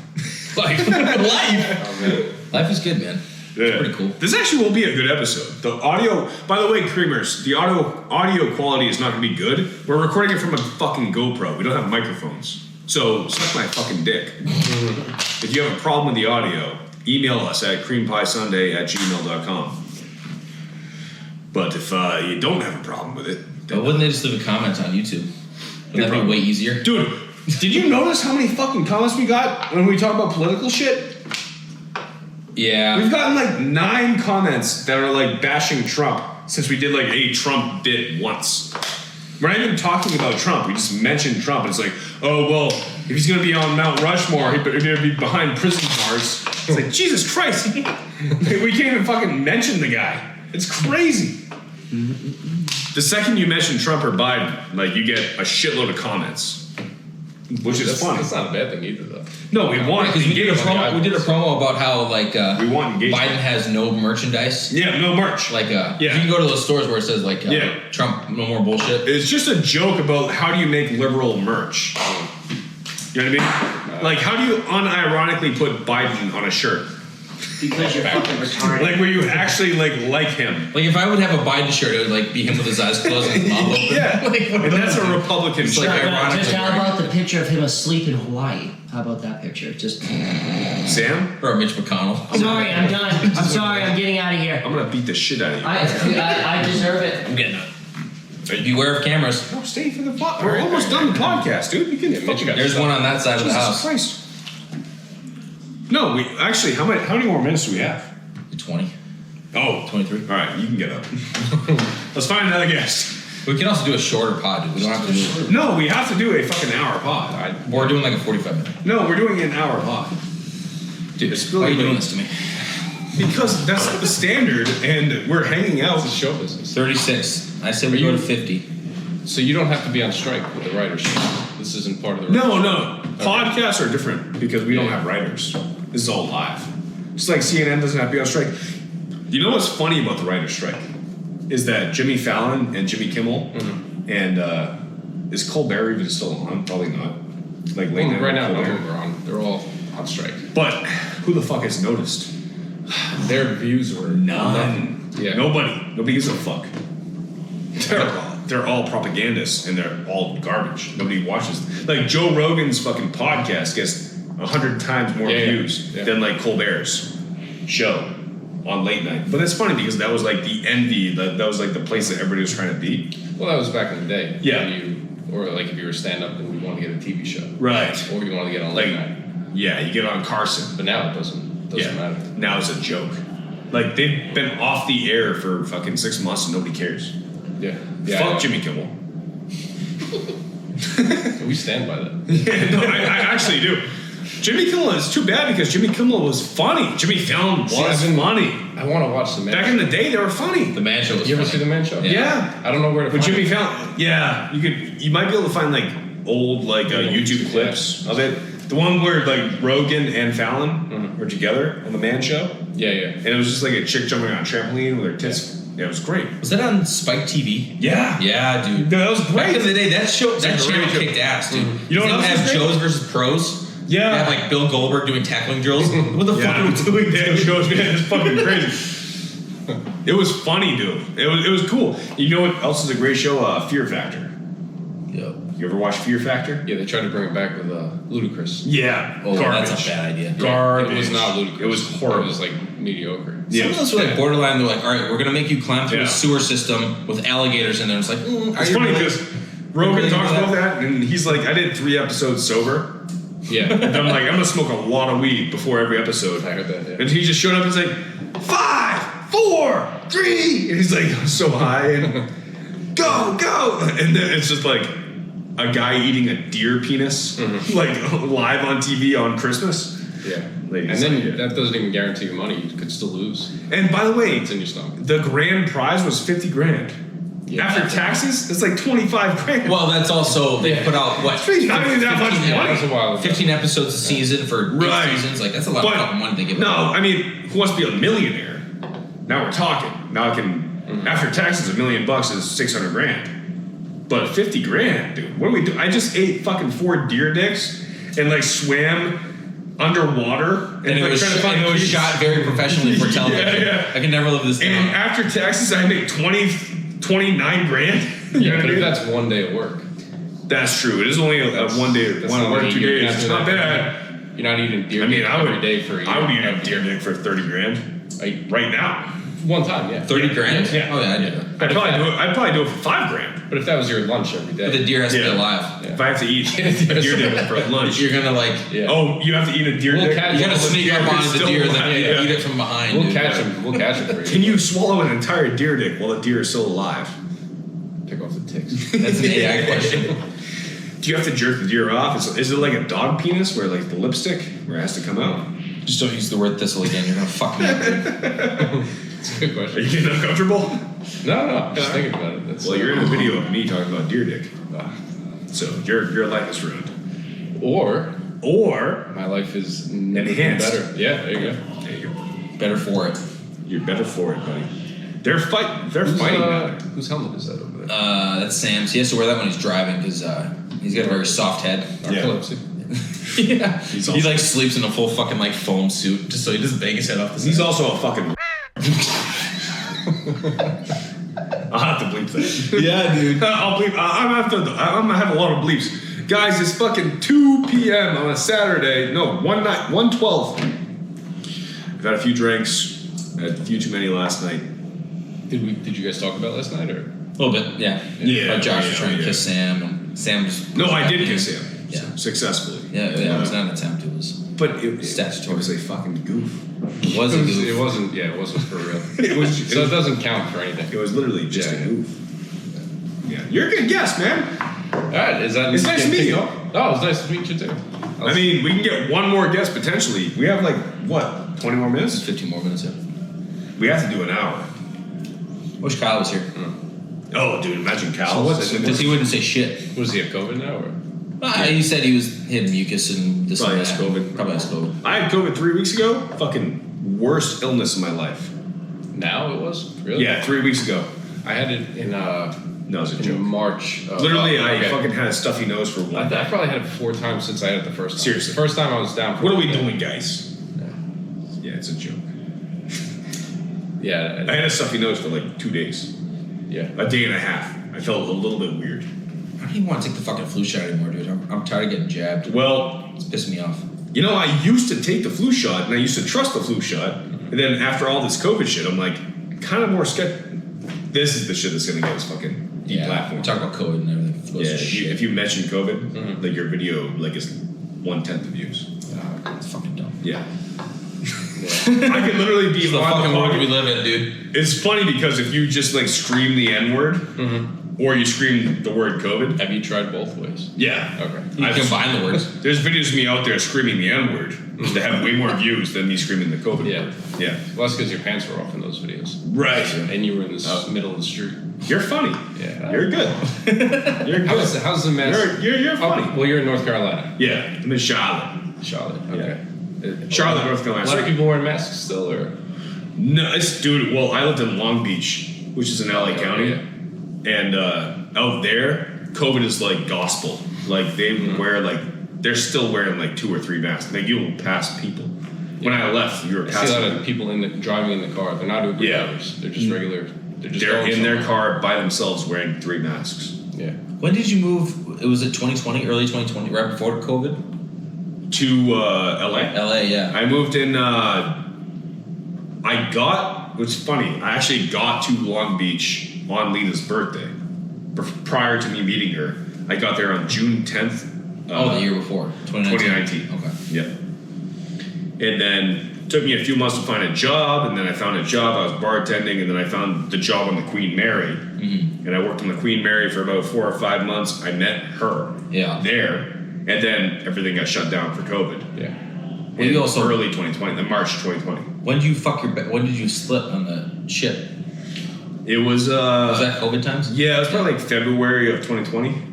Life. oh man. Life is good, man. Yeah. pretty cool. This actually will be a good episode. The audio, by the way, Creamers, the audio quality is not going to be good. We're recording it from a fucking GoPro. We don't have microphones. So suck my fucking dick. If you have a problem with the audio, email us at creampiesunday@gmail.com. But if you don't have a problem with it, But wouldn't they just leave a comment on YouTube? Wouldn't that be way easier? dude, did you notice how many fucking comments we got when we talk about political shit? Yeah. We've gotten like 9 comments that are like bashing Trump since we did like a Trump bit once. We're not even talking about Trump. We just mentioned Trump. And it's like, oh, well, if he's going to be on Mount Rushmore, he better be behind prison bars. It's like, Jesus Christ. We can't even fucking mention the guy. It's crazy. The second you mention Trump or Biden, like you get a shitload of comments. Which is funny. That's not a bad thing either, though. No, we want Because we did a engagement. promo about how like We want engagement. Biden has no merchandise. Yeah, no merch. Like Yeah. if you can go to those stores where it says like Yeah. Trump, no more bullshit. It's just a joke about how do you make liberal merch. You know what I mean? Like, how do you unironically put Biden on a shirt? Because you're fucking retarded. Like, where you actually like him. Like if I would have a Biden shirt, it would like be him with his eyes closed and his mouth open. Yeah, Like, and that's a Republican It's shirt. like ironically Just how wearing- about the picture of him asleep in Hawaii? How about that picture? Just Sam, Or Mitch McConnell. sorry, I'm done. I'm sorry, I'm getting out of here. I'm gonna beat the shit out of you. I deserve it. I'm getting it. Beware of cameras. No, stay for the podcast. We're almost done the podcast, dude. You can fucking. There's one on that side of the Jesus house. Christ. No, we actually. How many more minutes do we have? 20. Oh, 23. All right, you can get up. Let's find another guest. We can also do a shorter pod, dude. We don't have to do. No, we have to do a fucking hour pod. We're doing like a 45 minute. No, we're doing an hour pod. Dude, It's why are you really doing late. this to me? Because that's the standard, and we're hanging out. It's a show business. 36. I said we go to 50. So you don't have to be on strike with the writers. This isn't part of the No, writers. no. Podcasts are different because we don't have writers. This is all live. Just like CNN doesn't have to be on strike. You know what's funny about the writer's strike? Is that Jimmy Fallon and Jimmy Kimmel and is Colbert even still on? Probably not. Like late night Right now, none Colbert. of them are on. They're all on strike. But who the fuck has noticed? Their views were None. Yeah. Nobody gives a fuck. They're all propagandists and they're all garbage. Nobody watches. Like Joe Rogan's fucking podcast gets 100 times more views than like Colbert's show on late night. But that's funny because that was like the envy. That was like the place that everybody was trying to be. Well, that was back in the day. Yeah. Or like if you were stand up and you wanted to get a TV show. Right. Or you wanted to get on Like, late night. yeah, you get on Carson. But now it doesn't matter. Now it's a joke. Like they've been off the air for fucking 6 months and nobody cares. Yeah. Fuck Jimmy Kimmel. We stand by that. Yeah, no, I actually do. Jimmy Kimmel is too bad because Jimmy Kimmel was funny. Jimmy Fallon was funny. I want to watch the Man Back Show. in the day, they were funny. The Man Show was You ever funny. see the Man Show? Yeah. I don't know where to With find Jimmy it. Fallon, yeah, you might be able to find like old like YouTube clips of it. The one where like Rogan and Fallon were together on the Man Show. Yeah. And it was just like a chick jumping on a trampoline with her tits. Yeah, it was great. Was that on Spike TV? Yeah. Yeah, dude. That was great. Back in the day, that channel kicked ass, dude. You know what else have was great? Joes versus Pros? Yeah. They have like Bill Goldberg doing tackling drills. What the fuck are we doing? That shows, man, it's fucking crazy. It was funny, dude. It was cool. You know what else is a great show? Fear Factor. Yep. You ever watch Fear Factor? Yeah, they tried to bring it back with Ludacris. Yeah. Oh, garbage. that's a bad idea. Garbage. It was not Ludacris. It was horrible. It was like mediocre. Some of those were like borderline. They're like, all right, we're gonna make you climb through Yeah. a sewer system with alligators in there. It's like, It's funny because Rogan talks about that, and he's like, I did 3 episodes sober. Yeah. And I'm like, I'm gonna smoke a lot of weed before every episode. I heard that, yeah. And he just showed up and was like, 5, 4, 3, and he's like so high and go, and then it's just like a guy eating a deer penis, like live on TV on Christmas. Yeah. Ladies, and then that doesn't even guarantee you money. You could still lose. And by the way, It's in your stomach. the grand prize was 50 grand. Yeah. After taxes, it's like 25 grand. well, that's also they put out what? Not even that much 15 money. That's a while ago. 15 episodes a season for 8 Right. seasons. Like that's a lot But of money they give. no, out. I mean, who wants to be a millionaire? Now we're talking. Now I can, after taxes, $1 million is 600 grand. But 50 grand, dude. What do we do? I just ate fucking 4 deer dicks and like swam underwater And it like was, trying to find and it was keys. shot very professionally for television. Yeah. I can never live this And down. after taxes, I make 29 grand. You know Yeah, what I but mean? if that's one day of work, That's true. It is only a 1 day, that's 1 not or like 2 you're days. not It's doing not that. bad. you're not eating deer I mean, meat I would every day for a year. I would eat a deer dick for 30 grand right now. One time, yeah. 30 grand? Yeah. Oh yeah, I do that. I'd probably do it for 5 grand. But if that was your lunch every day. But the deer has to be Yeah. alive. If I have to eat a deer dick for lunch. You're gonna like, Yeah. Oh, you have to eat a deer dick? catch- you gotta sneak up on the Still deer and alive, then yeah. eat it from behind. We'll dude. catch him. We'll catch him for you. Can you swallow an entire deer dick while the deer is still alive? Pick off the ticks. That's an AI question. Do you have to jerk the deer off? Is it like a dog penis where like the lipstick where it has to come out? Just don't use the word thistle again. You're gonna fuck me up. Dude. It's a good Are question. you getting uncomfortable? No. Just thinking about it. That's Well, you're in a video of me talking about deer dick. So your life is ruined. Or Or my life is Enhanced. better. Yeah, there you go. there you go. Better for it. You're better for it, buddy. They're fighting now. Whose helmet is that over there? That's Sam's. He has to wear that when he's driving because he's got a very soft head. Yeah. Narcolepsy. Yeah. He's He also- like sleeps in a full fucking like foam suit just so he doesn't bang his head off the side. He's also a fucking. I'll have to bleep that. Yeah, dude. I'll bleep. I'm gonna have a lot of bleeps, guys. It's fucking 2 p.m. on a Saturday. No, 1:12. I've had a few drinks. Had a few too many last night. Did you guys talk about last night or? A little bit, yeah. Yeah, Josh was trying to yeah. kiss Sam, and Sam was. No, I did happy. kiss him. Yeah. Successfully. Yeah, it was not an attempt. It was. But it Statutory. was a fucking goof. It was a goof. It wasn't. Yeah, it wasn't for real. It was. So it doesn't count for anything. It was literally just Yeah. a goof. Yeah, you're a good guest, man. All right, is that? It's nice to meet you. Oh, it's nice to meet you too. I mean, we can get one more guest potentially. We have like what, 20 more minutes? 15 more minutes. Yeah. We have to do an hour. Wish Kyle was here. Oh, dude, imagine Cal. So what's- Because he wouldn't say shit. Was he have COVID now or? He said he had mucus and this Probably and has that. COVID. Probably has COVID. I had COVID 3 weeks ago. Fucking worst illness in my life. Now it was really. Yeah, 3 weeks ago. I had it in No, it was a in joke. March. Literally, I okay. fucking had a stuffy nose for I 1 day. probably had it 4 times since I had it the first time. Seriously. The first time I was down. For What are we 1 day. doing, guys? Yeah, it's a joke. Yeah. I had a stuffy nose for like 2 days. Yeah. A day and a half. I felt a little bit weird. I don't even want to take the fucking flu shot anymore, dude. I'm tired of getting jabbed. Well, It's pissing me off. you know, I used to take the flu shot, and I used to trust the flu shot. And then after all this COVID shit, I'm like, kind of more skeptical. This is the shit that's going to get us fucking Yeah. deplatformed. We talk about COVID and everything. It goes Yeah, to if you mention COVID, Mhm. like your video like is 1/10 of views. It's fucking dumb. Yeah. I could literally be It's the on fucking the world we podcast. live in, dude. It's funny because if you just like scream the N-word or you scream the word COVID. Have you tried both ways? Yeah. Okay. You I've- combine the words. There's videos of me out there screaming the N-word that have way more views than me screaming the COVID Yeah. word. Yeah. Well, that's because your pants were off in those videos. Right. And you were in the middle of the street. You're funny. Yeah. You're good. You're good. How's the mask? You're funny. Well, you're in North Carolina. Yeah, I'm in Charlotte. Charlotte. Okay. Charlotte, North Carolina. A lot of people wearing masks still, or? No, dude. Well, I lived in Long Beach, which is in LA County, and out there, COVID is like gospel. Like they wear they're still wearing like 2 or 3 masks. Like you'll pass people. When I left, you were passing. I see a lot of people driving in the car. They're not Uber drivers. They're just regular. They're in their car by themselves wearing 3 masks. Yeah. When did you move? It was 2020, early 2020, right before COVID? To LA? LA, yeah. I moved in, it's funny, I actually got to Long Beach on Lena's birthday. Prior to me meeting her, I got there on June 10th. The year before, 2019. Okay. Yeah. And then it took me a few months to find a job, and then I found a job. I was bartending, and then I found the job on the Queen Mary. Mm-hmm. And I worked on the Queen Mary for about 4 or 5 months. I met her there, and then everything got shut down for COVID. Yeah. In early 2020, then March 2020. When did you when did you slip on the ship? It was was that COVID times? Yeah, it was probably like February of 2020.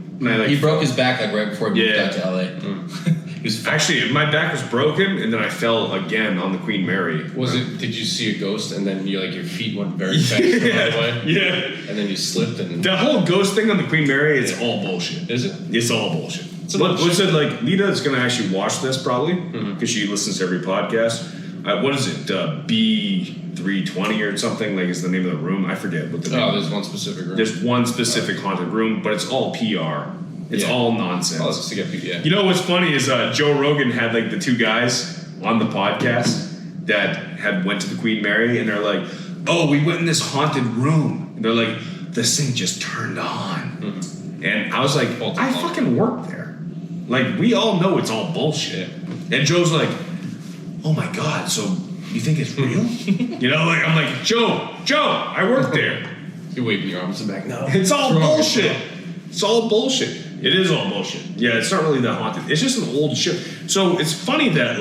He broke his back right before he moved out to LA. Actually, my back was broken, and then I fell again on the Queen Mary. Did you see a ghost, and then your feet went very fast the right way? Yeah. And then you slipped, and the whole ghost thing on the Queen Mary, it's all bullshit. Is it? It's all bullshit. What's it like? Lita is going to actually watch this probably because she listens to every podcast. What is it? B320 or something is the name of the room. I forget what the name. There's one specific room. There's one specific haunted room, but it's all PR. It's all nonsense. Oh, just to get people. Yeah. You know what's funny is Joe Rogan had the 2 guys on the podcast that had went to the Queen Mary, and they're like, "Oh, we went in this haunted room." And they're like, "This thing just turned on," and I was like, "I fucking work there. We all know it's all bullshit." And Joe's like, "Oh my god, so you think it's real?" I'm like, Joe, I work there. You're waving your arms back. No, it's all bullshit. It's all bullshit. It is all bullshit. Yeah, it's not really that haunted. It's just an old ship. So it's funny that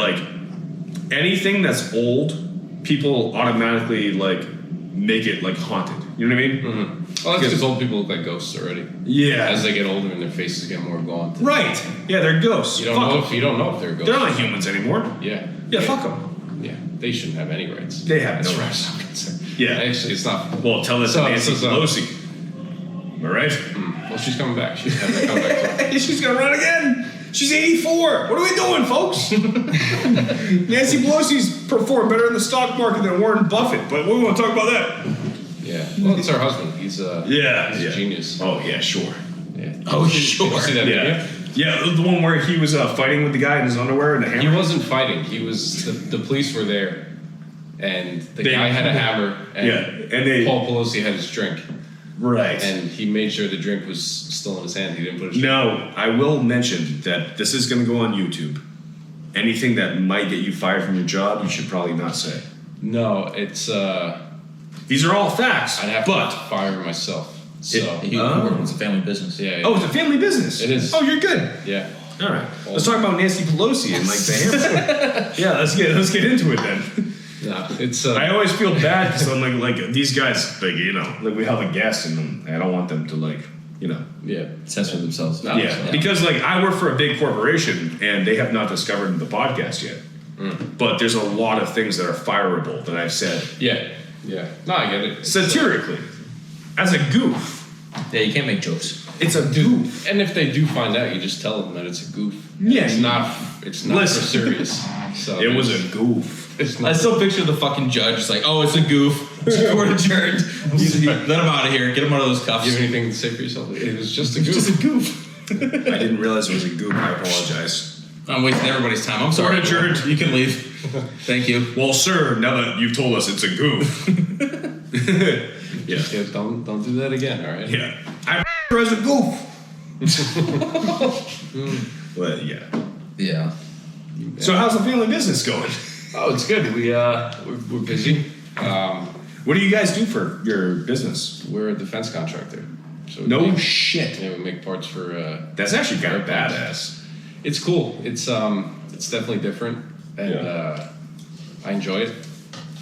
anything that's old, people automatically make it haunted. You know what I mean? Mm-hmm. Well, that's because old people look like ghosts already. Yeah. As they get older and their faces get more gaunt. Right. Yeah, they're ghosts. You don't know if they're ghosts. They're not humans anymore. Yeah. Yeah, fuck them. Yeah, they shouldn't have any rights. They have no rights. Yeah. Actually, it's not. Well, tell that to Nancy Pelosi. Am I right? Well, she's coming back. She's having to come back. She's gonna run again. She's 84. What are we doing, folks? Nancy Pelosi's performed better in the stock market than Warren Buffett, but we won't talk about that. Yeah. Well, it's her husband. He's a genius. Oh yeah, sure. Yeah. Oh sure. Did you see that video? Yeah, the one where he was fighting with the guy in his underwear and the hammer. He wasn't fighting. He was the police were there, and the guy had a hammer, and Paul Pelosi had his drink. Right. And he made sure the drink was still in his hand. He didn't put his drink. No, I will mention that this is going to go on YouTube. Anything that might get you fired from your job, you should probably not say. No, it's these are all facts. I'd have to fire myself. So it's a family business. Yeah. Oh, it's a family business. It is. Oh, you're good. Yeah. All right. Let's talk about Nancy Pelosi and the hammer. Yeah, let's get into it then. No, it's. I always feel bad because I'm like these guys, we have a guest and I don't want them to censor themselves. No, because I work for a big corporation and they have not discovered the podcast yet. But there's a lot of things that are fireable that I've said. Yeah. No, I get it. Satirically, as a goof. Yeah, you can't make jokes. It's a goof. And if they do find out, you just tell them that it's a goof. Yeah, it's not for serious. So it was a goof. I still picture the fucking judge. It's like, oh, it's a goof. Court adjourned. Let him out of here. Get him out of those cuffs. Do you have anything to say for yourself? It was just a goof. Just a goof. I didn't realize it was a goof. I apologize. I'm wasting everybody's time. I'm sorry. Court adjourned. You can leave. Thank you. Well, sir, now that you've told us it's a goof. Yeah, don't do that again, all right? Yeah. I as a goof. Well, yeah. Yeah. So how's the family business going? Oh, it's good. We're busy. What do you guys do for your business? We're a defense contractor. So shit. Yeah, we make parts for. That's actually kind of badass. It's cool. It's definitely different, and I enjoy it.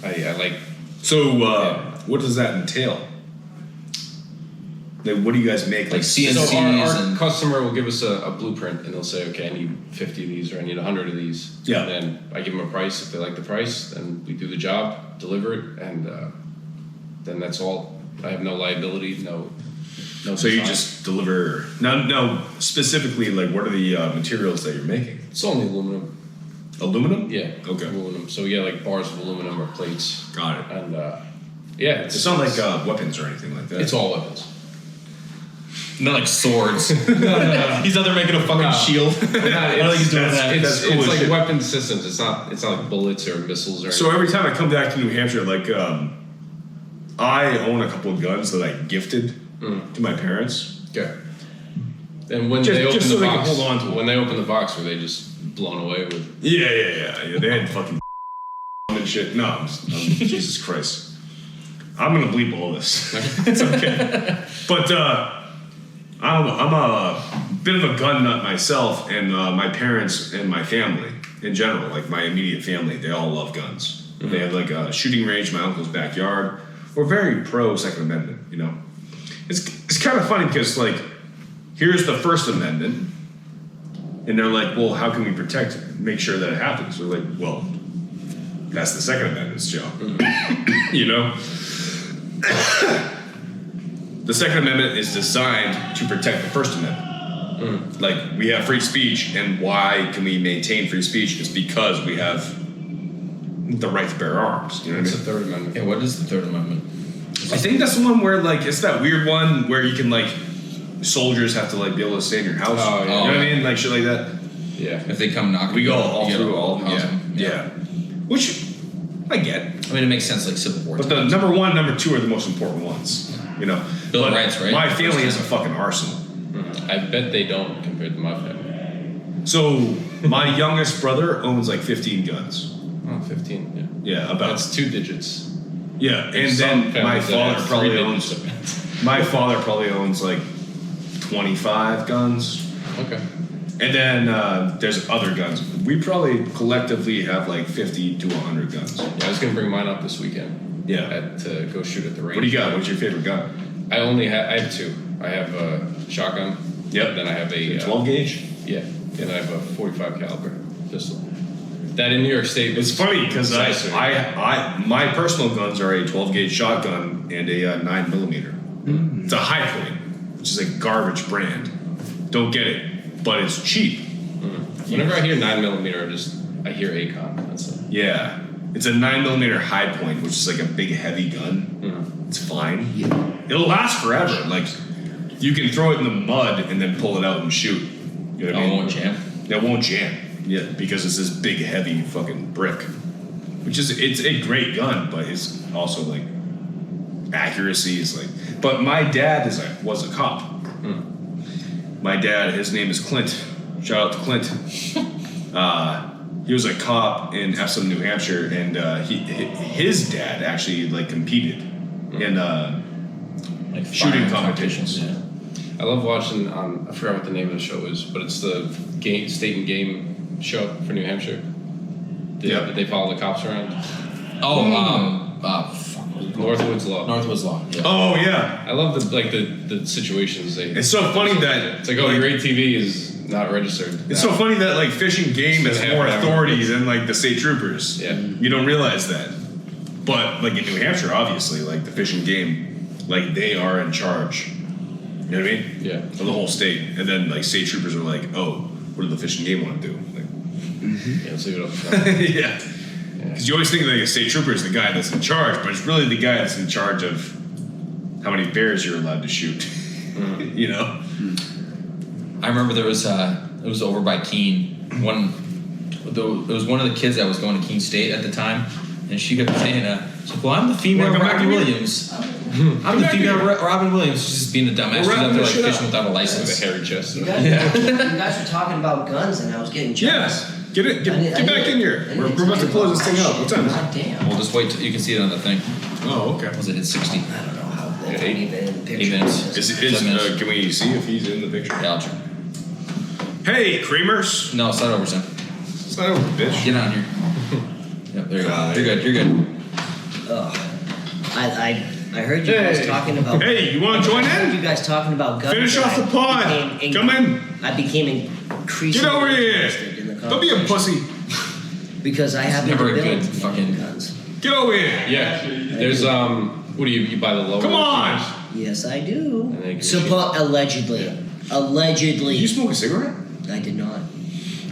I like. So, what does that entail? Like, what do you guys make? Like CNCs So our and customer will give us a blueprint, and they'll say, okay, I need 50 of these, or I need 100 of these. Yeah. And then I give them a price. If they like the price, then we do the job, deliver it, and then that's all. I have no liability, no. So you just deliver. No, specifically, like, what are the materials that you're making? It's only aluminum. Aluminum? Yeah. Okay. Aluminum. So yeah, like bars of aluminum or plates. Got it. And yeah, It's not like weapons or anything like that. it's all weapons. not like swords. no. He's out there making a fucking shield. I don't think he's doing that. It's cool as like shit. weapon systems. It's not like bullets or missiles or. So every time I come back to New Hampshire, like, I own a couple of guns that I gifted to my parents. Okay. And when Just- they open just the so they can box, hold on to it. when they open the box, were they just blown away with? Yeah. They had fucking and shit. No, Jesus Christ. I'm gonna bleep all this. It's okay. But I'm a bit of a gun nut myself, and my parents and my family in general, like my immediate family, they all love guns. They have like a shooting range in my uncle's backyard. We're very pro Second Amendment, you know. It's kind of funny because like here's the First Amendment, and they're like, well, how can we protect it? Make sure that it happens? We're like, well, that's the Second Amendment's job, you know. The Second Amendment is designed to protect the First Amendment. Like, we have free speech, and why can we maintain free speech? It's because we have the right to bear arms. You know what I It's mean? the Third Amendment. Yeah, what is the Third Amendment? I think that's the one where, like, it's that weird one where you can, like, soldiers have to, like, be able to stay in your house. Oh, yeah. You know what I mean? Like, shit like that. Yeah. If they come knocking, We go you all get through all of house them. Yeah. Which I get. I mean, it makes sense, like Civil War. But the number one, number two are the most important ones. You know? Bill of But Rights, right? My family has a fucking arsenal. I bet they don't compared to my family. So my youngest brother owns like 15 guns. Oh, 15. Yeah. Yeah, about. That's 2 digits. Yeah, and Some then my families that father have probably 3 owns. digits. My father probably owns like 25 guns, Okay. and then there's other guns. We probably collectively have like 50 to 100 guns. Yeah, I was gonna bring mine up this weekend. Yeah. To go shoot at the range. What do you got? What's your favorite gun? I have 2. I have a shotgun. Yep. Then I have a 12 gauge. Yeah. And I have a 45 caliber pistol. That in New York State. It's funny because my personal guns are a 12 gauge shotgun and a 9mm. It's a High Point, which is a garbage brand. Don't get it, but it's cheap. Whenever I hear 9mm, I hear Acon. That's it. Yeah, it's a 9mm High Point, which is like a big heavy gun. It's fine. It'll last forever. Like you can throw it in the mud and then pull it out and shoot. You know what I mean? It won't jam. It won't jam. Yeah, because it's this big heavy fucking brick. Which is it's a great gun, but it's also like accuracy is like. But my dad was a cop. My dad, his name is Clint. Shout out to Clint. He was a cop in Epsom, New Hampshire, and his dad actually like competed in Like shooting firing competitions. Yeah. I love watching I forgot what the name of the show is, but it's the state and game show for New Hampshire. They follow the cops around. Northwoods Law. Northwoods Law. Yeah. Oh yeah, I love the situations they. it's so funny that It's like, oh, your ATV is not registered. It's so funny that like Fish and Game has It's more gonna happen. authority than like the state troopers. Yeah. You don't realize that. But like in New Hampshire, obviously, like the Fish and Game, like they are in charge. You know what I mean? Yeah. Of the whole state. And then like state troopers are like, oh, what do the Fish and Game want to do? Like, Yeah, let's leave it up to them. yeah. Because you always think like a state trooper is the guy that's in charge, but it's really the guy that's in charge of how many bears you're allowed to shoot. You know? I remember there was it was over by Keene. It was one of the kids that was going to Keene State at the time, and she kept saying, she's like, well, I'm the female Wanna come back Robin here? Williams. I'm the female Robin Williams. She's just being a dumbass. She's out there like fishing without a license. With a hairy chest. You guys were talking about guns, and I was getting jealous. Yeah. Get back in here. We're about to close this thing out. What time is it? God damn. We'll just wait till you can see it on the thing. Oh, okay. Was it hit 60? I don't know how they Yeah, can't even in the 8 picture. minutes. Can we see if he's in the picture? Yeah, I'll try. Hey, Creamers. No, it's not over, son. It's not over, bitch. Get on here. Yep, there you go. You're good. You're good. Ugh. I heard you guys talking about. Hey, you want to join I heard in? you guys talking about guns. Finish and off the I pod. became Come in. I became increasingly Get over interested in the here. Don't be a conversation pussy. because I have never never a built good fucking- guns. Get over here. Yeah. There's what do you buy the lower? Come on. Yes, I do. I think Allegedly. Allegedly. Did you smoke a cigarette? I did not.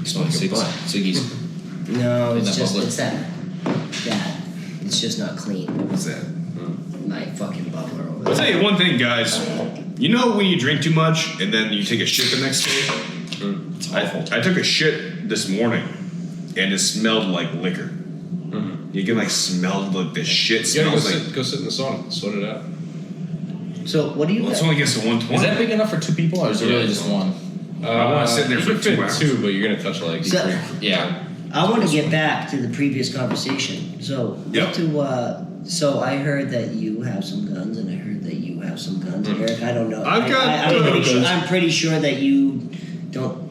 Smoke ciggies. No, it's That just bubbler. it's that. It's just not clean. What's that? My fucking bubbler over I'll there. tell you one thing, guys. You know when you drink too much and then you take a shit the next day? It's awful. I took a shit this morning and it smelled like liquor. You can like smell the shit You gotta smells like. go sit in the sauna, sweat it out. So what do you? Well, it's got? only gets to 120. Is that big enough for 2 people, or is it really just one? I want to sit there you for can 2 fit hours. 2, but you're gonna touch legs. So, Yeah. I want to get back to the previous conversation. So, Yep. so I heard that you have some guns, and I heard that you have some guns. And Eric, I don't know. I've got I'm pretty sure that you don't.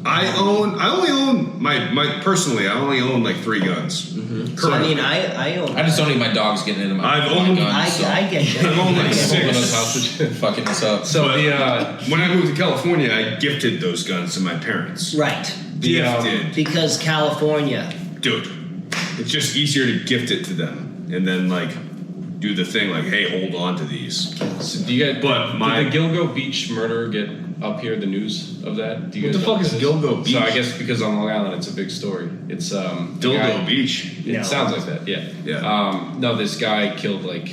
I only own personally. I only own like 3 guns. So I mean, I own. I just don't need my dogs getting into my I've owned- guns. so I get that. I've owned like I get that. 6. fucking this up. So But the when I moved to California, I gifted those guns to my parents. Right, Gifted, because California. dude. It's just easier to gift it to them and then like do the thing like, hey, hold on to these. so do you guys? But my- did the Gilgo Beach murder get up here? The news of that? Do you What guys the know fuck is this? Gilgo Beach? So I guess because on Long Island, it's a big story. It's Dildo guy- Beach. It No. sounds like that. Yeah. Yeah. No, this guy killed like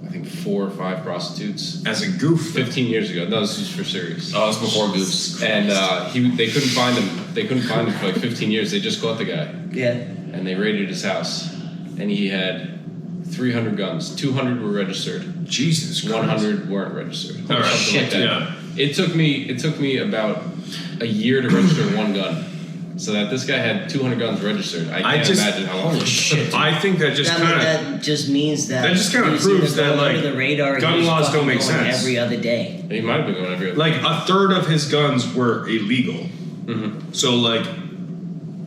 I think 4 or 5 prostitutes As a goof. 15 years ago. No, this was for serious. Oh, it's before Goofs. And they couldn't find him. They couldn't find him for like 15 years. They just caught the guy, Yeah. and they raided his house, and he had 300 guns. 200 were registered. Jesus Christ. 100 weren't registered. All right. Something like that. Yeah. It took me about a year to register 1 gun. So that this guy had 200 guns registered. I can't imagine how long. Holy shit. I think that just kind of. That just means that. That just kinda he's proves either that, going like, under the radar. or gun he's laws fucking don't make going sense. every other day. He might have been going every other. Like a third of his guns were illegal. So like,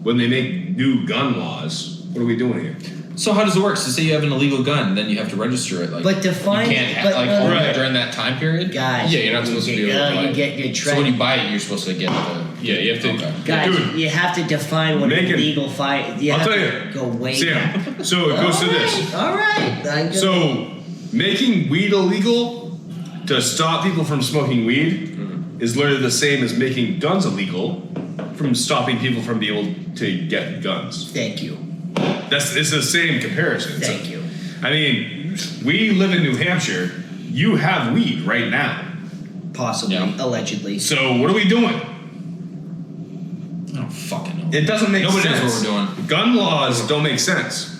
when they make new gun laws, what are we doing here? So how does it work? So say you have an illegal gun, then you have to register it. Like, But define- you can't but, like no, own right. it during that time period. Guys. Yeah, you're not supposed to be able to buy You it. get your So when you track. buy it, you're supposed to get the. Yeah, you have to. Okay. Guys, Dude. you have to define what Make it- illegal fight. You I'll have tell to you. go way back. Sam, so it goes to this. All right. I'm gonna- So, making weed illegal to stop people from smoking weed is literally the same as making guns illegal from stopping people from being able to get guns. Thank you. It's the same comparison. Thank you. I mean, we live in New Hampshire. You have weed right now. Possibly, Yeah. allegedly. So what are we doing? I don't fucking know. It doesn't make Nobody sense. knows what we're doing. Gun laws don't make sense.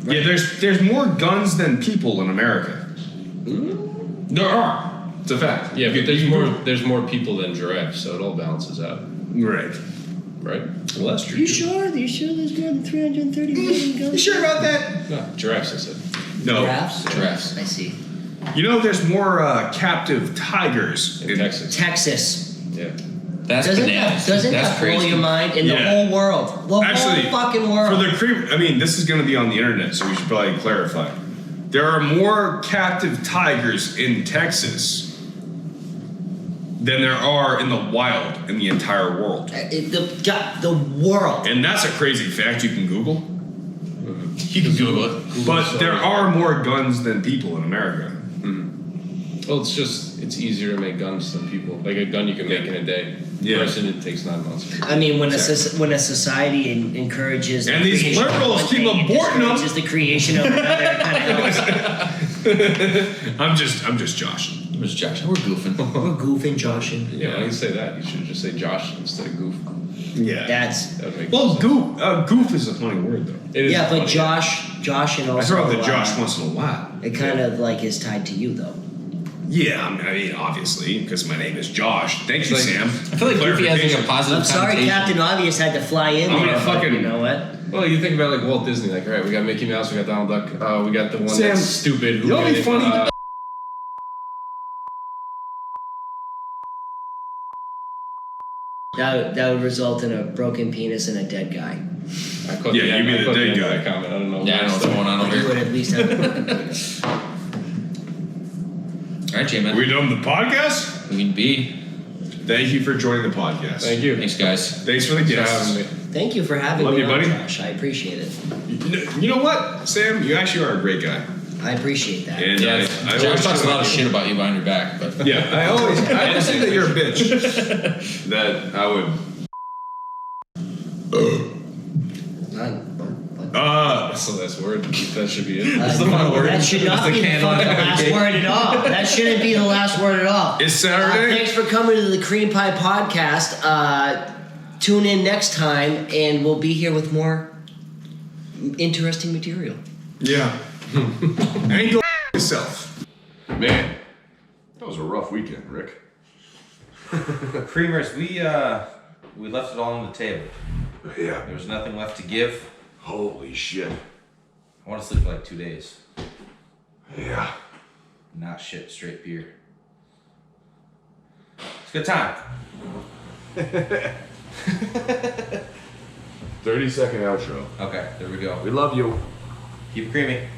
Yeah, there's more guns than people in America. There are. It's a fact. Yeah, but there's more people than giraffes, so it all balances out, Right. right? Well, that's true. You sure? You sure there's more than 330 million guns? You sure about that? No, giraffes. I said. No. Giraffes? Giraffes. I see. You know, there's more captive tigers In Texas. Texas. Yeah. That's bananas. Doesn't That's that blow crazy. your mind? In Yeah. the whole world. The Actually, whole fucking world. For the I mean, this is going to be on the internet, so we should probably clarify. There are more captive tigers in Texas than there are in the wild in the entire world. The world. And that's a crazy fact you can Google. You can Google it. But there are more guns than people in America. Well, it's easier to make guns than people. Like a gun you can make in a day. Yeah. Person, it takes 9 months. I mean, when a society encourages And the these creation of liberals one keep thing, it aborting them. discourages the creation of another, it kind of helps. I'm just Josh. It was Josh. We're goofing. We're goofing, joshing. Yeah, when you say that, you should just say Josh instead of Goof. Yeah. That's That would make Well, sense. goof is a funny word though. It is yeah, but funny. Josh, and also I throw out the Josh once in a while. It kind of like is tied to you though. Yeah, I mean, obviously, because my name is Josh. Thank you, Like, Sam. I feel like goofy has like a Clarification. positive I'm sorry, connotation. Captain Obvious had to fly in I'm there. gonna but fucking- You know what? Well, you think about like Walt Disney, like, all right, we got Mickey Mouse, we got Donald Duck, we got the one Sam, that's stupid. you know what'd be funny? That would result in a broken penis and a dead guy. Yeah, you mean the dead guy. Comment. I don't know. Yeah, I don't know what's going on over You would here. at least have a broken penis. All right, J-Man. Are we done with the podcast? We can be. Thank you for joining the podcast. Thank you. Thanks, guys. Thanks for the for guests. having me. Thank you for having Love me you, on, buddy. Josh. I appreciate it. You know what, Sam? You actually are a great guy. I appreciate that. And Yeah, I Josh always talks a feel lot of like- shit about you behind your back, but Yeah, I always think that you're a bitch. That I would. That's the last word. That should be it. That's the final word. That should not be the candle fucking and last cake. word at all. That shouldn't be the last word at all. It's Saturday. Thanks for coming to the Cream Pie Podcast. Tune in next time, and we'll be here with more interesting material. Yeah. And go yourself. Man, that was a rough weekend, Rick. Creamers, we left it all on the table. Yeah. There was nothing left to give. Holy shit. I want to sleep for like 2 days. Yeah. Not shit, straight beer. It's a good time. 30-second outro. Okay, there we go. We love you. Keep it creamy.